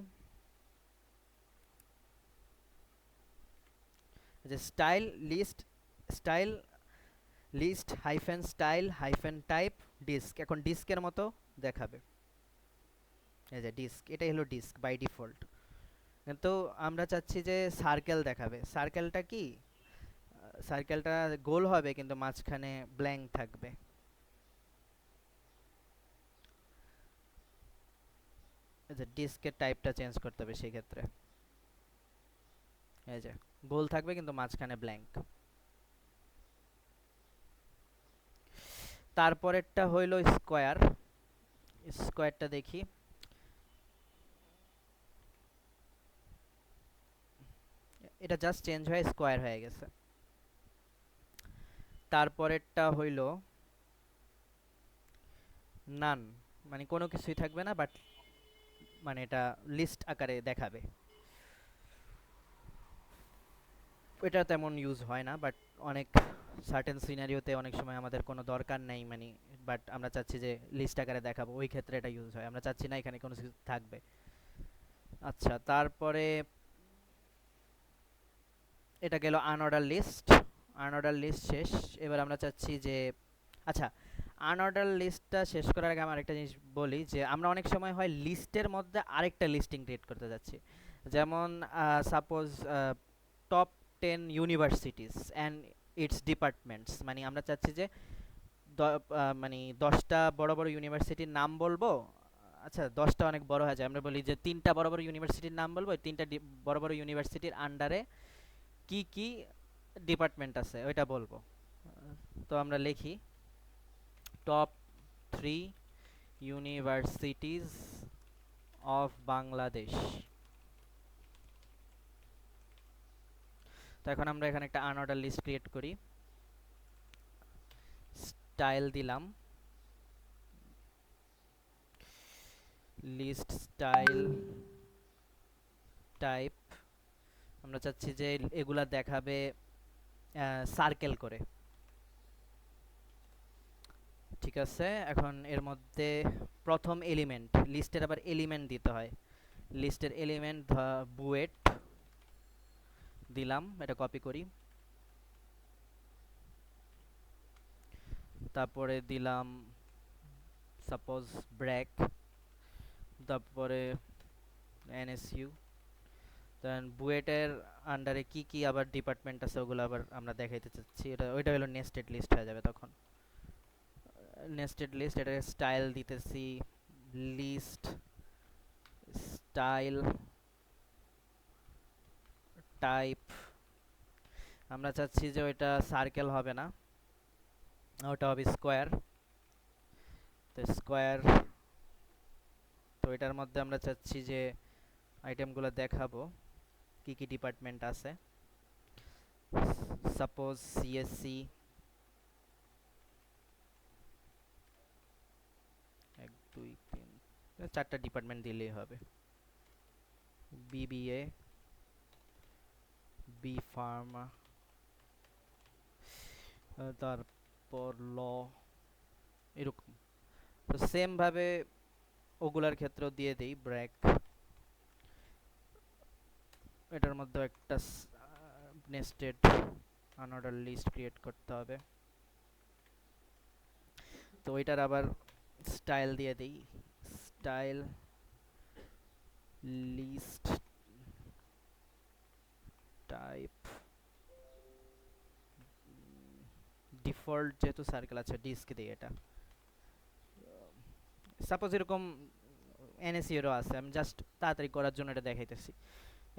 যে style list hyphen style hyphen type disc, এখন ডিস্কের মতো দেখাবে। এই যে ডিস্ক, এটাই হলো ডিস্ক বাই ডিফল্ট। কিন্তু আমরা চাচ্ছি যে সার্কেল দেখাবে। সার্কেলটা কি? সার্কেলটা গোল হবে কিন্তু মাঝখানে ব্ল্যাঙ্ক থাকবে। এই যে ডিস্কের টাইপটা চেঞ্জ করতে হবে সেই ক্ষেত্রে। এই যে গোল থাকবে কিন্তু মাঝখানে ব্ল্যাঙ্ক। তারপরেরটা হইল স্কোয়ার। স্কোয়ারটা দেখি, এটা জাস্ট চেঞ্জ হয়ে স্কোয়ার হয়ে গেছে। তারপরেরটা হইল নান, মানে কোনো কিছুই থাকবে না, বাট মানে এটা লিস্ট আকারে দেখাবে। এটা তেমন ইউজ হয় না, বাট অনেক সার্টেন সিনারিওতে অনেক সময় আমাদের কোনো দরকার নেই, মানে বাট আমরা চাচ্ছি যে লিস্ট আকারে দেখাবো, ওই ক্ষেত্রে এটা ইউজ হয়। আমরা চাচ্ছি না এখানে কোনো কিছু থাকবে। আচ্ছা, তারপরে এটা গেল আনঅর্ডার লিস্ট। আনঅর্ডার লিস্ট শেষ। এবার আমরা চাচ্ছি যে, আচ্ছা, আনঅর্ডার লিস্টটা শেষ করার আগে আমার একটা জিনিস বলি, যে আমরা অনেক সময় হয় লিস্টের মধ্যে আরেকটা লিস্টিং ক্রিয়েট করতে যাচ্ছি। যেমন suppose top 10 universities and it's departments, মানে আমরা চাচ্ছি যে মানে 10টা বড় বড় ইউনিভার্সিটির নাম বলবো। আচ্ছা, 10টা অনেক বড় হয়ে যায়, আমরা বলি যে 3টা বড় বড় ইউনিভার্সিটির নাম বলবো। 3টা বড় বড় ইউনিভার্সিটির আন্ডারে কি কি ডিপার্টমেন্ট আছে ওইটা বলবো। তো আমরা লিখি টপ 3 ইউনিভার্সিটিজ অফ বাংলাদেশ। তো এখন আমরা এখানে একটা আনঅর্ডার লিস্ট ক্রিয়েট করি। স্টাইল দিলাম, লিস্ট স্টাইল টাইপ। আমরা চাচ্ছি যে এগুলা দেখাবে সার্কেল করে। ঠিক আছে, এখন এর মধ্যে প্রথম এলিমেন্ট, লিস্টের আবার এলিমেন্ট দিতে হয়। লিস্টের এলিমেন্ট বুয়েট দিলাম, এটা কপি করি। তারপরে দিলাম সাপোজ ব্র্যাক, তারপরে এনএসইউ। দেন বুয়েটের আন্ডারে কি কি আবার ডিপার্টমেন্ট আছে ওগুলো আবার আমরা দেখাইতে চাচ্ছি। ওইটা হলো নেস্টেড লিস্ট হয়ে যাবে তখন। নেস্টেড লিস্ট, এটা স্টাইল দিতেছি লিস্ট স্টাইল টাইপ। আমরা চাচ্ছি যে ওইটা সার্কেল হবে না, ওটা হবে স্কোয়ার। তো স্কোয়ার, তো এটার মধ্যে আমরা চাচ্ছি যে আইটেমগুলো দেখাবো কি কি ডিপার্টমেন্ট আছে। সাপোজ সিএসসি, 1 2 3, 4টা ডিপার্টমেন্ট দিলেই হবে। বিবিএ, বি ফার্মা, তারপর ল, এরকম। তো সেম ভাবে ওগুলার ক্ষেত্রেও দিয়ে দেই ব্র্যাক। এটার মধ্যে একটা নেস্টেড আনঅর্ডার লিস্ট ক্রিয়েট করতে হবে। তো ওইটার আবার স্টাইল দিয়ে দেই, স্টাইল লিস্ট টাইপ ডিফল্ট, যেহেতু সার্কেল আছে ডিস্ক দিই। এটা সাপোজ এরকম এনএসইউরও আছে, আমি জাস্ট তাড়াতাড়ি করার জন্য এটা দেখাইতেছি।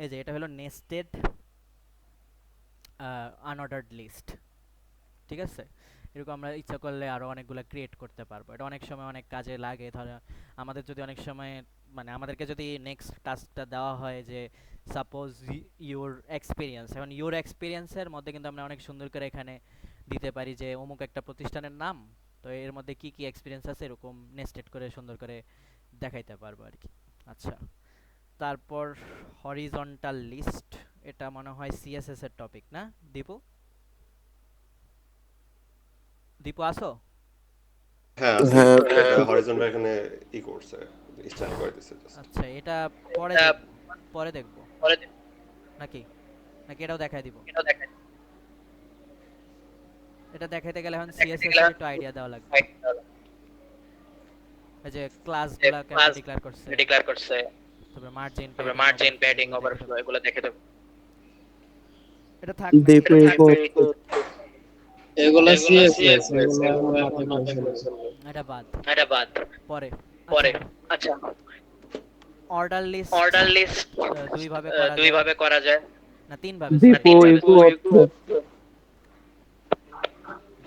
এই যে এটা হলো নেস্টেড আনঅর্ডারড লিস্ট। ঠিক আছে, এরকম আমরা ইচ্ছা করলে আরও অনেকগুলো ক্রিয়েট করতে পারবো। এটা অনেক সময় অনেক কাজে লাগে। ধরো আমাদের যদি অনেক সময়, মানে আমাদেরকে যদি নেক্সট টাস্কটা দেওয়া হয় যে সাপোজ ইউর এক্সপিরিয়েন্স, এখন ইউর এক্সপিরিয়েন্সের মধ্যে কিন্তু আমরা অনেক সুন্দর করে এখানে দিতে পারি যে অমুক একটা প্রতিষ্ঠানের নাম, তো এর মধ্যে কি কি এক্সপিরিয়েন্স আছে এরকম নেস্টেড করে সুন্দর করে দেখাইতে পারবো আর কি। আচ্ছা, তারপর হরিজন্টাল লিস্ট, এটা মনে হয় সিএসএস এর টপিক না দীপু? দীপু আসো? হ্যাঁ আছি। হ্যাঁ এটা হরাইজন এখানে ই করছে, স্টাইল করে দিছে জাস্ট। আচ্ছা, এটা পরে দেখবো, পরে দেখবো নাকি, নাকি এটাও দেখাই দিব? এটা দেখাইতে গেলে এখন সিএসএস এর একটু আইডিয়া দেওয়া লাগবে। এই যে ক্লাসগুলা কেমনে ডিক্লেয়ার করছে, তারপর মার্জিন, প্যাডিং, ওভারফ্লো এগুলো দেখে দেবো। এটা থাক নাকি? দীপু ইকো হচ্ছে। এগুলা সিএসএস, এগুলো এখন না থাকলেও চলবে। এটা বাদ, পরে। আচ্ছা, অর্ডার লিস্ট দুই ভাবে করা যায়, না তিন ভাবে, সরি। দীপু ইকো হচ্ছে।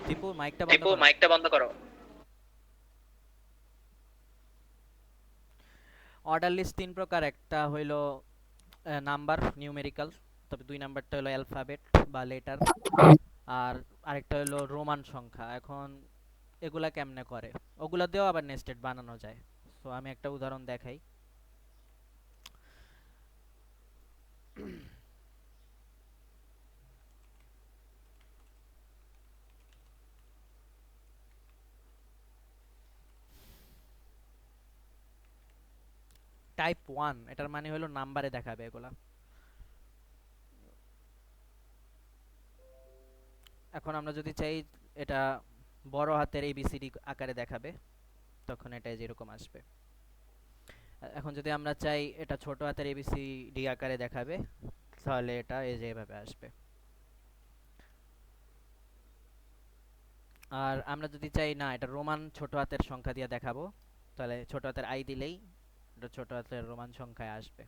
দীপু মাইকটা বন্ধ করো। অর্ডার লিস্ট তিন প্রকার, একটা হইলো নাম্বার নিউমেরিক্যাল, তবে দুই নাম্বারটা হলো অ্যালফাবেট বা লেটার, আর আরেকটা হলো রোমান সংখ্যা। এখন এগুলা কেমনে করে, ওগুলা দিয়েও আবার নেস্টেড বানানো যায়। সো আমি একটা উদাহরণ দেখাই। টাইপ 1 এটার মানে হলো নাম্বারে দেখাবে এগুলা। এখন আমরা যদি চাই এটা বড় হাতের এবিসিডি আকারে দেখাবে, তখন এটা যেরকম আসবে। এখন যদি আমরা চাই এটা ছোট হাতের এবিসিডি আকারে দেখাবে, তাহলে এটা এই যে এভাবে আসবে। আর আমরা যদি চাই না এটা রোমান ছোট হাতের সংখ্যা দিয়ে দেখাবো, তাহলে ছোট হাতের আই দিলেই এটা ছোট হাতের রোমান সংখ্যায় আসবে।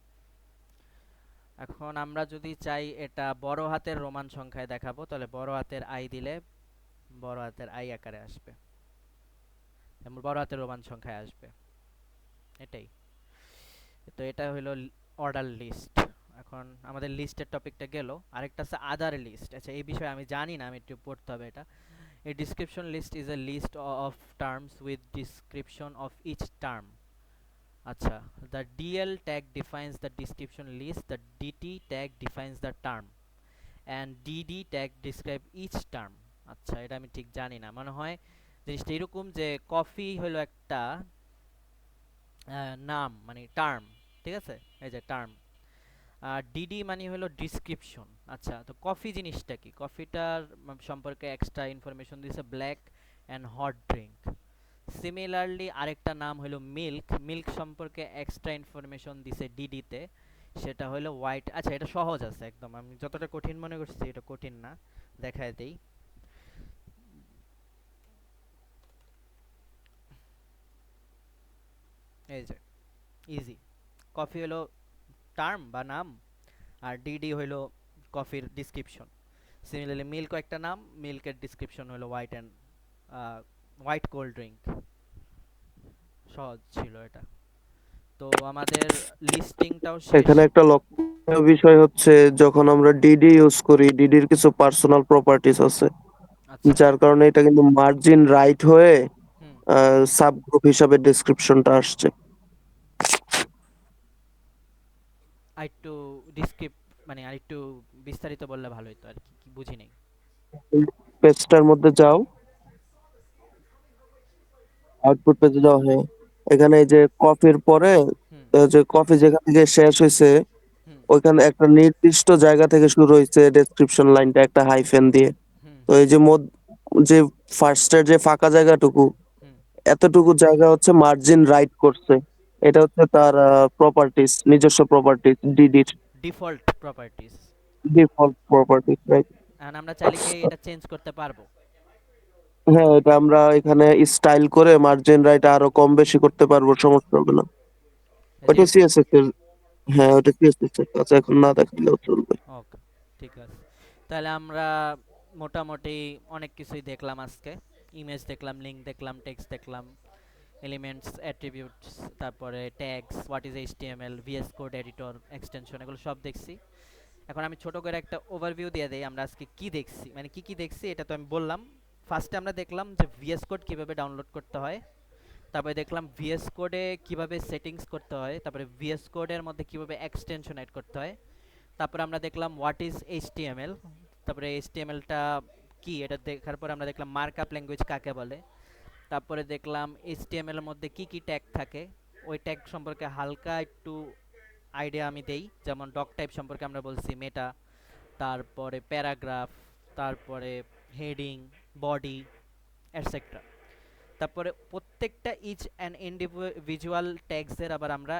এখন আমরা যদি চাই এটা বড় হাতের রোমান সংখ্যায় দেখাবো, তাহলে বড় হাতের আই দিলে বড় হাতের আই আকারে আসবে, এবং বড় হাতের রোমান সংখ্যায় আসবে। এটাই তো, এটা হলো অর্ডার লিস্ট। এখন আমাদের লিস্টের টপিকটা গেল, আরেকটা আছে আদার লিস্ট। আচ্ছা, এই বিষয়ে আমি জানি না, আমি একটু পড়তে হবে এটা। A description list is a list of terms with description of each term. আচ্ছা, the DL tag defines the description list, the DT tag defines the term, and DD tag describe each term. আচ্ছা, এটা আমি ঠিক জানি না, মনে হয় জিনিসটা এরকম যে কফি হলো একটা নাম, মানে টার্ম, ঠিক আছে, এই যে টার্ম। আর ডিডি মানে হলো ডিসক্রিপশন। আচ্ছা, তো কফি জিনিসটা কি, কফিটার সম্পর্কে এক্সট্রা ইনফরমেশন দিয়েছে black and hot drink. Similarly আরেকটা নাম হলো মিল্ক, মিল্ক সম্পর্কে এক্সট্রা ইনফরমেশন দিছে ডিডিতে, সেটা হলো হোয়াইট। আচ্ছা, এটা সহজ আছে একদম, আমি যতটা কঠিন মনে করছি এটা কঠিন না, দেখায় দেই। এই যে ইজি, কফি হলো টার্ম বা নাম, আর ডিডি হইলো কফির ডিসক্রিপশন। সিমিলারলি মিল্কও একটা নাম, মিল্কের ডিসক্রিপশন হলো white and white cold drink. সহজ ছিল এটা। তো আমাদের লিস্টিংটাও শেষ। এখানে একটা লক্ষণীয় বিষয় হচ্ছে, যখন আমরা ডিডি ইউজ করি, ডিডির কিছু পার্সোনাল প্রপার্টিজ আছে, আচ্ছা, যার কারণে এটা কিন্তু মার্জিন রাইট হয়ে হুম, সাব গ্রুপ হিসাবে ডেসক্রিপশনটা আসছে। আরেকটু ডিসক্রিপ মানে আরেকটু বিস্তারিত বললে ভালো হতো আর কি, কি বুঝি নাই। পেজটার মধ্যে যাও, আউটপুট পেজে যাও। হ্যাঁ, এখানে এই যে কফির পরে হুম, যে কফি যেখান থেকে শেষ হয়েছে, হুম, ওইখানে একটা নির্দিষ্ট জায়গা থেকে শুরু হয়েছে ডেসক্রিপশন লাইনটা একটা হাইফেন দিয়ে। হুম, তো এই যে যে ফার্স্টের যে ফাঁকা জায়গাটুকু, হুম। এতটুকু জায়গা হচ্ছে মার্জিন রাইট করছে। এটা হচ্ছে তার প্রপার্টিজ, নিজস্ব প্রপার্টিজ, ডিডির default properties. Default properties, right? এখন আমরা চাইলে কি এটা চেঞ্জ করতে পারবো? হ্যাঁ, এটা আমরা এখানে স্টাইল করে মার্জিন রাইট আরো কম বেশি করতে পারবো, সমস্যা হবে না। এই যে ওটা এরকম। সিএসএস এর। হ্যাঁ, ওটা সিএসএস এর কাছে, এখন না দেখালেও চলবে। ওকে, ঠিক আছে। তাহলে আমরা মোটামুটি অনেক কিছুই দেখলাম আজকে। ইমেজ দেখলাম, লিঙ্ক দেখলাম, টেক্সট দেখলাম, এলিমেন্টস, অ্যাট্রিবিউটস, তারপরে tags, what is HTML, VS code editor, extension, এগুলো সব দেখছি। এখন আমি ছোট করে একটা ওভারভিউ দিয়ে দেই আমরা আজকে কি দেখছি, মানে কি কি দেখছি এটা তো আমি বললাম। ফার্স্টে আমরা দেখলাম যে ভিএস কোড কিভাবে ডাউনলোড করতে হয়, তারপরে দেখলাম ভিএস কোডে কিভাবে সেটিংস করতে হয়, তারপরে ভিএস কোডের মধ্যে কিভাবে এক্সটেনশন অ্যাড করতে হয়, তারপরে আমরা দেখলাম হোয়াট ইজ এইচটিএমএল, তারপরে এইচটিএমএলটা কি, এটা দেখার পরে আমরা দেখলাম মার্কআপ ল্যাঙ্গুয়েজ কাকে বলে, তারপরে দেখলাম এইচটিএমএল এর মধ্যে কি কি ট্যাগ থাকে, ওই ট্যাগ সম্পর্কে হালকা একটু আইডিয়া আমি দেই, যেমন ডক টাইপ সম্পর্কে আমরা বলছি মেটা, তারপরে প্যারাগ্রাফ, তারপরে হেডিং, বডি, এটসেট্রা। তারপরে প্রত্যেকটা ইচ অ্যান্ড ইন্ডিভিজুয়াল ট্যাগসের আবার আমরা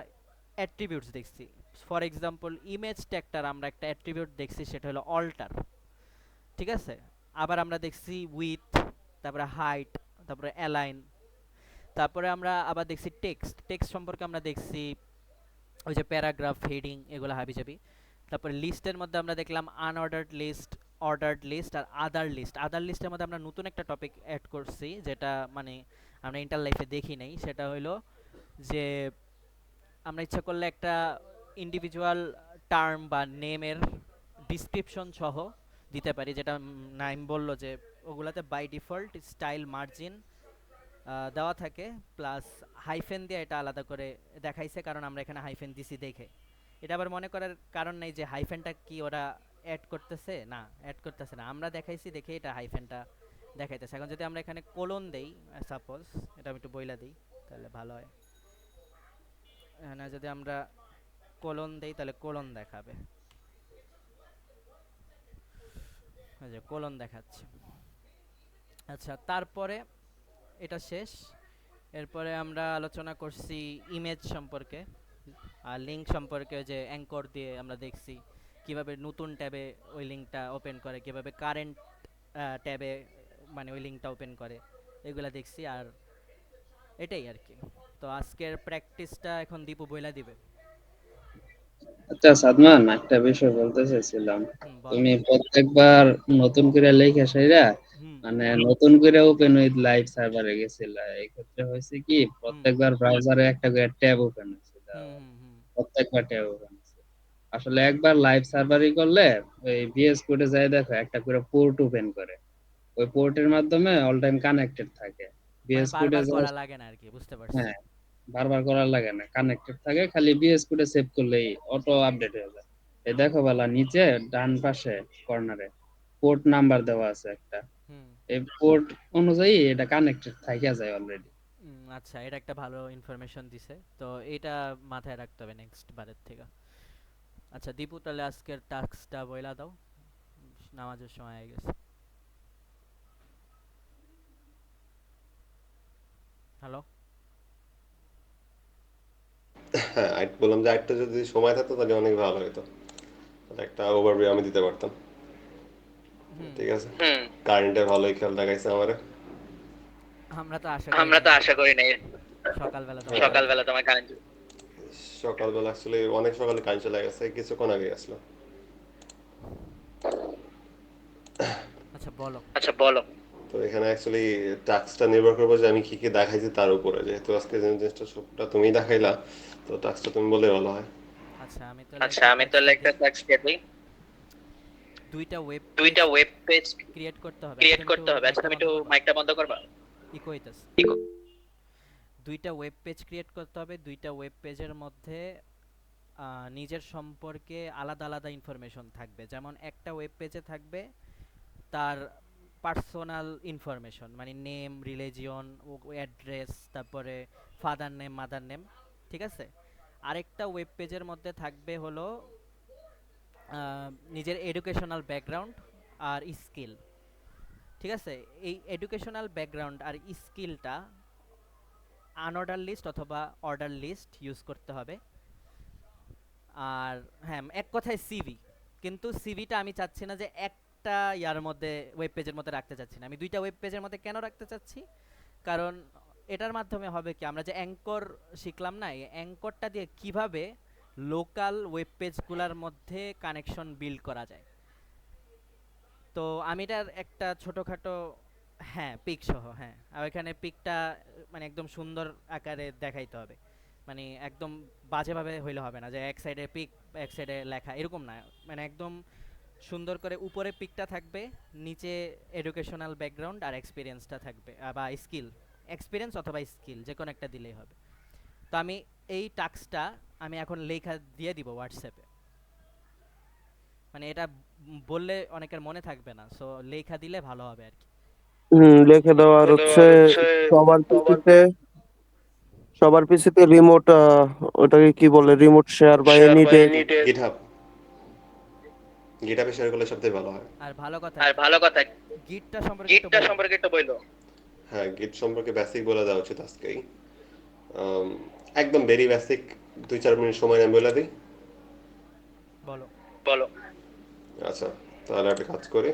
অ্যাট্রিবিউটস দেখছি। ফর এক্সাম্পল ইমেজ ট্যাগটার আমরা একটা অ্যাট্রিবিউট দেখছি, সেটা হলো অল্টার, ঠিক আছে। আবার আমরা দেখছি উইথ, তারপরে হাইট, তারপরে অ্যালাইন। তারপরে আমরা আবার দেখছি টেক্সট, টেক্সট সম্পর্কে আমরা দেখছি ওই যে প্যারাগ্রাফ, হেডিং, এগুলো হাবিজাবি। তারপরে লিস্টের মধ্যে আমরা দেখলাম আনঅর্ডার্ড লিস্ট, অর্ডার্ড লিস্ট আর আদার লিস্ট। আদার লিস্টের মধ্যে আমরা নতুন একটা টপিক অ্যাড করছি, যেটা মানে আমরা ইন্টার লাইফে দেখি নাই, সেটা হলো যে আমরা ইচ্ছা করলে একটা ইন্ডিভিজুয়াল টার্ম বা নেমের ডিসক্রিপশন সহ দিতে পারি, যেটা নাইম বললো যে ওগুলাতে বাই ডিফল্ট স্টাইল মার্জিন দেওয়া থাকে, প্লাস হাইফেন দিয়ে এটা আলাদা করে দেখাইছে, কারণ আমরা এখানে হাইফেন দিছি দেখে। এটা আবার মনে করার কারণ নেই যে হাইফেনটা কি ওরা অ্যাড করতেছে, না অ্যাড করতেছে না, আমরা দেখাইছি দেখে এটা হাইফেনটা দেখাইতেছে। এখন যদি আমরা এখানে কোলন দেই, সাপোজ এটা আমি একটু বইলা দিই তাহলে ভালো হয়। না, যদি আমরা কোলন দেই তাহলে কোলন দেখাবে, ওই যে কোলন দেখাচ্ছে। আচ্ছা, তারপরে এটা শেষ। এরপরে আমরা আলোচনা করছি ইমেজ সম্পর্কে আর লিঙ্ক সম্পর্কে, যে অ্যাঙ্কর দিয়ে আমরা দেখছি কিভাবে নতুন ট্যাবে ওই লিঙ্কটা ওপেন করে, কিভাবে কারেন্ট ট্যাবে মানে ওই লিঙ্কটা ওপেন করে, এগুলা দেখছি। আর এটাই আর কি। তো আজকের প্র্যাকটিসটা এখন দীপু বইলা দিবে। আচ্ছা সাদমান, একটা বিষয় বলতে চাইছিলাম। বল। তুমি প্রত্যেকবার নতুন করে লেখা সাইরা হুম মানে নতুন করে ওপেন উইথ লাইভ সার্ভারে গেছিলা, এই ক্ষেত্রে হয়েছে কি হুম প্রত্যেকবার ব্রাউজারে একটা করে ট্যাব ওপেন হয়েছিল, হুম হুম হুম প্রত্যেকবার ট্যাব ওপেন হয়েছে। আসলে একবার লাইভ সার্ভারই করলে ওই ভিএস কোডে যাই দেখো একটা করে পোর্ট ওপেন করে, ওই পোর্টের মাধ্যমে অল টাইম কানেক্টেড থাকে। মানে ভিএস কোডে বারবার করা জাস্ট, লাগে না আর কি, বুঝতে পারছি। হ্যাঁ বারবার করার লাগে না, কানেক্টেড থাকে, খালি ভিএস কোডে সেভ করলেই অটো আপডেট হয়ে যায়। এই দেখো বালা নিচে ডান পাশে কর্নারে পোর্ট নাম্বার দেওয়া আছে একটা, হুম এই পোর্ট অনুযায়ী এটা কানেক্টেড থাকে যায় অলরেডি। আচ্ছা, এটা একটা ভালো ইনফরমেশন দিছে, তো এটা মাথায় রাখতে হবে নেক্সট বারের থেকে। আচ্ছা দীপু, তাহলে আজকের টাস্কটা বইলা দাও, নামাজের সময় হয়ে গেছে। হ্যালো। হ্যাঁ, বললাম যে আরেকটা যদি সময় থাকতো তাহলে অনেক ভালো হতো, তাহলে একটা ওভারভিউ আমি দিতে পারতাম। হুম ঠিক আছে। কারেন্টের ভালোই খেয়াল দেখাইছে আমারে। আমরা তো আশা করি নাই সকালবেলা তোমার হ্যাঁ, কারেন্ট। সকালবেলা আসলে অনেক সকালে কারেন্ট চলে গেছে, কিছুক্ষণ আগে আসলো। আচ্ছা বলো। তো এখানে অ্যাকচুয়ালি টাস্কটা নির্ভর করবে যে আমি কি কি দেখাইছি তার উপরে, যেহেতু আজকে যে জিনিসটা সবটা তুমি দেখাইলা, তো টাস্কটা তুমি বললে ভালো হয়। আচ্ছা, আমি তাহলে একটা ট্যাক্স দিই। দুইটা ওয়েব পেজ ক্রিয়েট করতে হবে। আচ্ছা তুমি একটু মাইকটা বন্ধ করবা, ইকো হইতাছে। দুইটা ওয়েব পেজ ক্রিয়েট করতে হবে, দুইটা ওয়েব পেজের মধ্যে নিজের সম্পর্কে আলাদা আলাদা ইনফরমেশন থাকবে। যেমন একটা ওয়েব পেজে থাকবে তার পার্সোনাল ইনফরমেশন, মানে নেম, রিলিজিয়ন, অ্যাড্রেস, তারপরে ফাদার নেম, মাদার নেম, ঠিক আছে। আরেকটা ওয়েব পেজের মধ্যে থাকবে হলো নিজের এডুকেশনাল ব্যাকগ্রাউন্ড আর স্কিল, ঠিক আছে। এই এডুকেশনাল ব্যাকগ্রাউন্ড আর স্কিলটা আনঅর্ডার লিস্ট অথবা অর্ডার লিস্ট ইউজ করতে হবে। আর হ্যাঁ, এক কথায় সিভি, কিন্তু সিভিটা আমি চাচ্ছি না যে একটা ইয়ার মধ্যে, ওয়েব পেজের মধ্যে রাখতে চাচ্ছি না। আমি দুইটা ওয়েব পেজের মধ্যে কেন রাখতে চাচ্ছি, কারণ এটার মাধ্যমে হবে কি, আমরা যে অ্যাঙ্কর শিখলাম না, এই অ্যাঙ্করটা দিয়ে কিভাবে লোকাল ওয়েব পেজগুলোর মধ্যে কানেকশন বিল্ড করা যায়। তো আমি এটার একটা ছোটোখাটো, হ্যাঁ পিক সহ, হ্যাঁ, আর এখানে পিকটা মানে একদম সুন্দর আকারে দেখাইতে হবে, মানে একদম বাজেভাবে হইলে হবে না, যে এক সাইডে পিক এক সাইডে লেখা এরকম না, মানে একদম সুন্দর করে উপরে পিকটা থাকবে, নিচে এডুকেশনাল ব্যাকগ্রাউন্ড আর এক্সপিরিয়েন্সটা থাকবে, বা স্কিল, এক্সপিরিয়েন্স অথবা স্কিল যে কোনো একটা দিলেই হবে। তো আমি এই টাস্কটা আমি এখন লেখা দিয়ে দিব হোয়াটসঅ্যাপে। মানে এটা বললে অনেকের মনে থাকবে না, সো লেখা দিলে ভালো হবে আর কি। লিখে দেওয়ার হচ্ছে সবার পিসিতে সবার পিসিতে রিমোট, ওটাকে কি বলে, রিমোট শেয়ার বা এনি ডে। গিটহাব গিটহাবে শেয়ার করলে সবথেকে ভালো হয়। আর ভালো কথা, গিটটা সম্পর্কে একটু গিটটা বলো। সম্পর্কে একটু বললো। হ্যাঁ, গিট সম্পর্কে বেসিক বলে দেওয়া উচিত আজকেই। আম, একদম ভেরি বেসিক, 2-4 মিনিট সময় আমি বলে দিই। বলো। বলো। আচ্ছা, তাহলে একটা কাজ করি,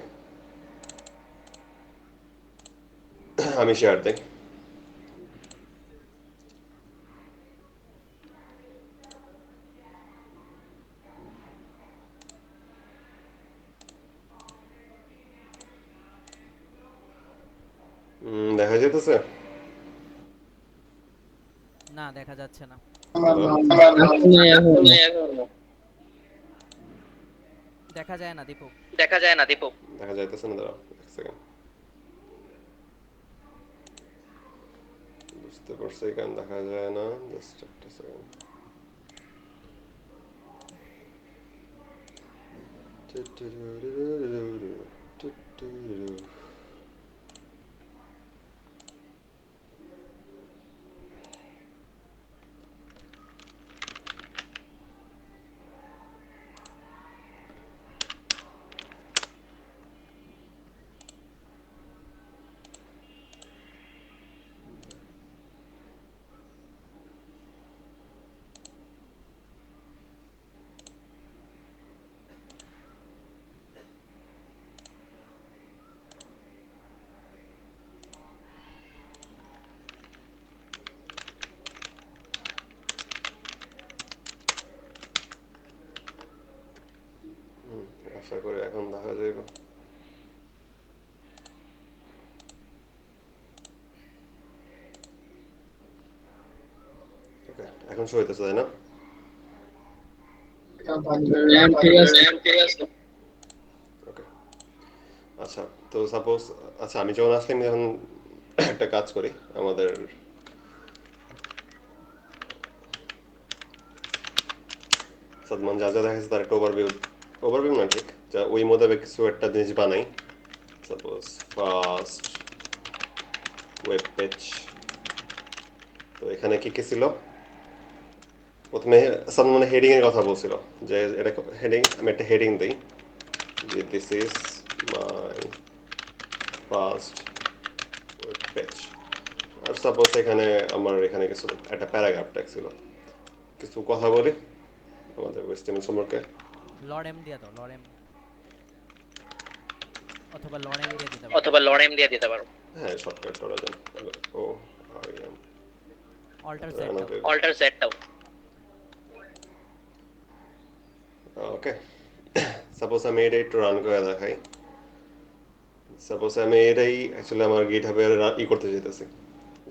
আমি শেয়ার দিই। দেখা যেতেছে? না, দেখা যাচ্ছে না। হ্যালো? আসলে এখনো দেখা যায় না দীপু। দেখা যায় না দীপু। দেখা যাইতেছে না, দাঁড়াও এক সেকেন্ড। বুঝতে পারছি কেন দেখা যায় না, জাস্ট একটা সেকেন্ড। আশা করি এখন দেখা যাইব। ওকে, এখন শো হইতেছে তাই না? র্যাম ঠিক আছে। ওকে, আচ্ছা। তো সাপোজ, আচ্ছা আমি যখন আসলাম, যখন একটা কাজ করি, আমাদের সাদমান যা যা দেখাচ্ছে তার একটা ওভারভিউ, ওভারভিউ না ঠিক, যা ওই মোতাবেক কিছু একটা জিনিস বানাই। Suppose first web page. তো এখানে কি কি ছিল? প্রথমে সাদমান হেডিং এর কথা বলছিল, যে এটা হেডিং, আমি একটা হেডিং দিই যে this is my first web page. আর সাপোজ এখানে আমার এখানে কিছু একটা প্যারাগ্রাফ টেক্সট ছিল, কিছু কথা বলি আমাদের ওয়েস্টার্ন সম্পর্কে। লরেম দিয়ে দাও, লরেম অথবা লরেম দিয়ে দিতে পারো। অথবা লরেম দিয়ে দিতে পারো। হ্যাঁ, শর্টকাট করা যায়। ও আই এম অল্টার সেট দাও। অল্টার সেট দাও। ওকে, সাপোজ আমি এটা একটু রান করে দেখাই। সাপোজ আমি এটাই অ্যাকচুয়ালি আমার গিটহাবে ই করতে চাইতেছি,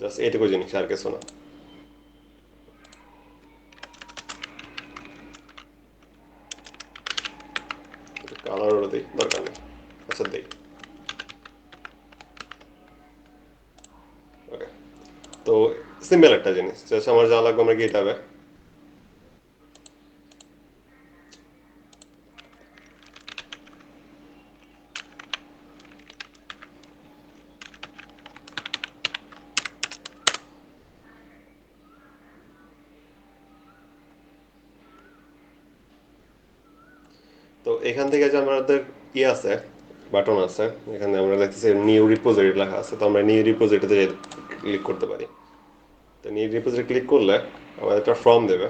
জাস্ট এইটুকু জিনিস, আর কিছু না। কালারও দিই, দরকার নেই। আচ্ছা দিই। ওকে, তো সিম্পল একটা জিনিস, জাস্ট আমার যা লাগবে আমার গিটহাবে। তো এখান থেকে যে আমাদের আছে, বাটন আছে, এখানে আমরা দেখতেছি নিউ রিপোজিটরি লেখা আছে, তো আমরা নিউ রিপোজিটরিতে ক্লিক করতে পারি। তো নিউ রিপোজিটরি ক্লিক করলে আমাদের একটা ফর্ম দেবে।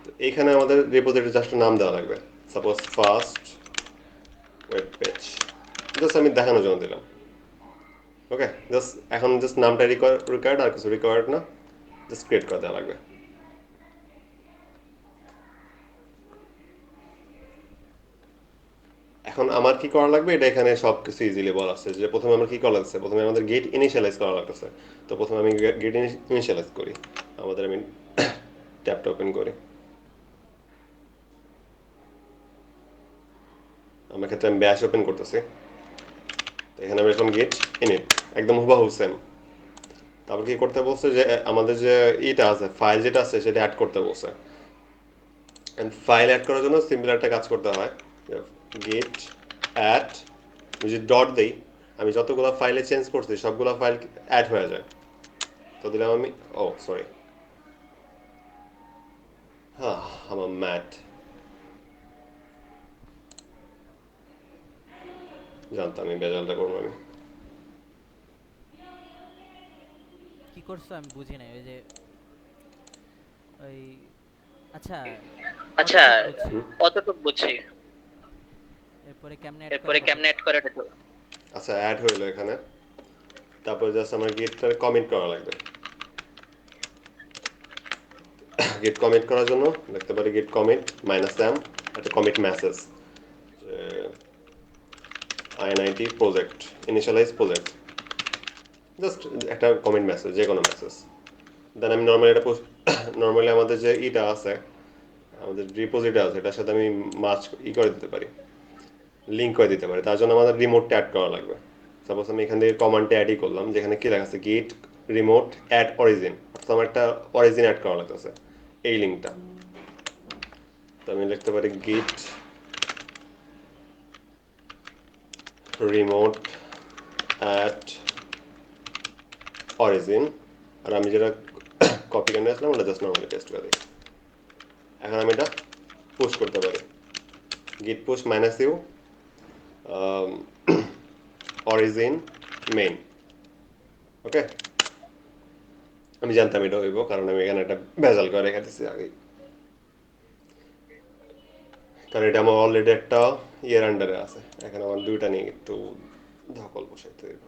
তো এখানে আমাদের রিপোজিটরি জাস্ট নাম দেওয়া লাগবে, suppose first web page, just আমি দেখানোর জন্য দিলাম। ওকে, জাস্ট এখন জাস্ট নামটা রিকোয়ার্ড, আর কিছু রিকোয়ার্ড না, জাস্ট ক্রিয়েট করে দেওয়া লাগবে। এখন আমার কি করা লাগবে, এটা এখানে সব কিছু ইজিলি বলা আছে, যে প্রথমে আমার কি করা লাগছে, প্রথমে আমাদের গেট ইনিশিয়ালাইজ করা লাগতেছে। তো প্রথমে আমি গেট ইনিশিয়ালাইজ করি, আমাদের আমি ট্যাবটা ওপেন করি। আমার ক্ষেত্রে আমি ব্যাশ ওপেন করতেছি। তো এখানে আমি এখন গেট ইনিট, একদম হুবাহু সেম। তারপর কি করতে বলছে, যে আমাদের যে ইটা আছে, ফাইল যেটা আছে সেটা অ্যাড করতে বলছে। ফাইল অ্যাড করার জন্য সিম্পল একটা কাজ করতে হয়, গেট অ্যাড, আমি যদি ডট দেই, আমি যতগুলো ফাইলে চেঞ্জ করছি সবগুলো ফাইল অ্যাড হয়ে যায়। তো দিলাম আমি, ও সরি, হ্যাঁ আমার ম্যাট, জানতাম আমি বেজালটা করবো আমি। কি করছো আমি বুঝি নাই, ওই যে ওই আচ্ছা আচ্ছা কতটুক বুঝছি, হুম। কতটুকু বুঝছি, এরপরে কেমনে অ্যাড এরপরে করে কেমনে অ্যাড করে দেবো? আচ্ছা অ্যাড হইলো এখানে, তারপর জাস্ট আমার গেটটা কমিট করা লাগবে। গেট কমিট করার জন্য লিখতে পারি গেট কমিট -m একটা commit message, i90 project initialize project, just একটা কমিট মেসেজ, যে কোনো মেসেজ। দেন আমি নর্মালি এটা নর্মালি আমাদের যে ইটা আছে, আমাদের রিপোজিটরি আছে, এটার সাথে আমি মার্চ করে দিতে পারি, লিঙ্ক করে দিতে পারি। তার জন্য আমাদের রিমোটটা অ্যাড করা লাগবে। সাপোজ আমি এখান থেকে কমান্ডটা অ্যাডই করলাম, যেখানে কি লেখা আছে গেট রিমোট অ্যাড অরিজিন, অর্থাৎ আমার একটা অরিজিন অ্যাড করা লাগতেছে, এই লিঙ্কটা। তো আমি লিখতে পারি গেট রিমোট অ্যাট অরিজিন, আর আমি যেটা কপি করে নিয়ে আসলাম ওটা জাস্ট নর্মালি পেস্ট করে দিই। এখন আমি এটা পুশ করতে পারি, গিট পুশ -u অরিজিন মেইন। ওকে, আমি জানতাম এটা হইব, কারণ আমি এখানে একটা ভেজাল করে রেখে দিচ্ছি আগেই, কারণ এটা আমার অলরেডি একটা ইয়ের আন্ডারে আছে। এখানে আমার দুইটা নিয়ে একটু ধকল বসাইতে হইব।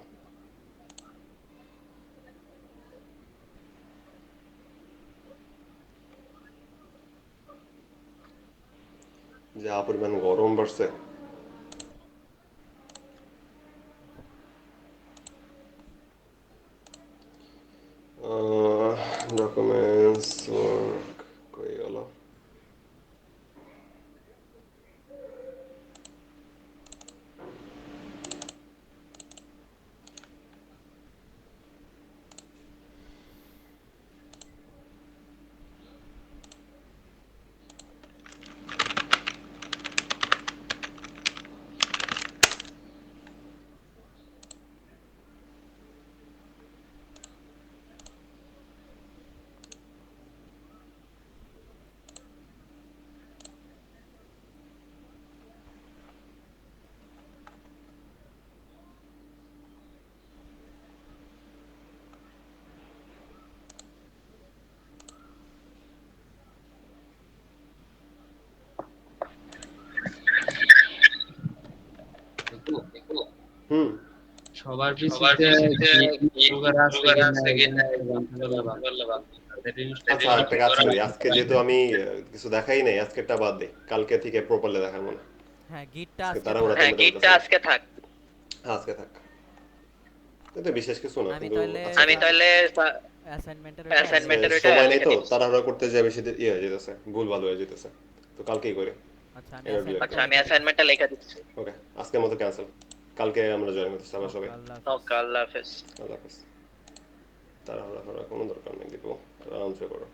যা পরিমাণ গরম বাড়ছে, ডকুমেন্টস ওয়ার্ক কই গেল? হুম, সবার সবার পিসিতে পিসিতে সুগার আছে আছে কিনা কিনা এটা জানতে পারলে ভালো। বললে ভালো। তাদের আচ্ছা একটা কাজ করি, আজকে যেহেতু আমি কিছু দেখাই নাই, আজকেরটা বাদ দিই, কালকে থেকে প্রপারলি দেখার মনে। হ্যাঁ গিটটা আজকে আজকে থাক। তাড়াহুড়াতে হ্যাঁ মেরে গিটটা ফেলতেছি। আজকে থাক। আজকে থাক, এটা বিশেষ কিছু না, আমি কিন্তু তাহলে আচ্ছা আমি তাহলে অ্যাসাইনমেন্টের ওইটা আজকে অ্যাসাইনমেন্টের ওইটা সময় নেই লিখে তো, দিচ্ছি। তাড়াহুড়া করতে যে বেশি ইয়ে হয়ে যেতেছে, ভুল ভালো হয়ে যেতেছে, তো কালকেই করি। আচ্ছা আমি এবার অ্যাসাইনমেন্টটা আচ্ছা আমি লিখে দিচ্ছি। অ্যাসাইনমেন্টটা লিখে দিচ্ছি। ওকে, আজকের মতো ক্যান্সেল, কালকে আমরা জয়েন করতেছি আবার ওকে সবাই। আল্লাহ হাফেজ। ওকে আল্লাহ হাফেজ। আল্লাহ হাফেজ। তাড়াহুড়া করার কোনো দরকার নেই, দিব আরামসে করো।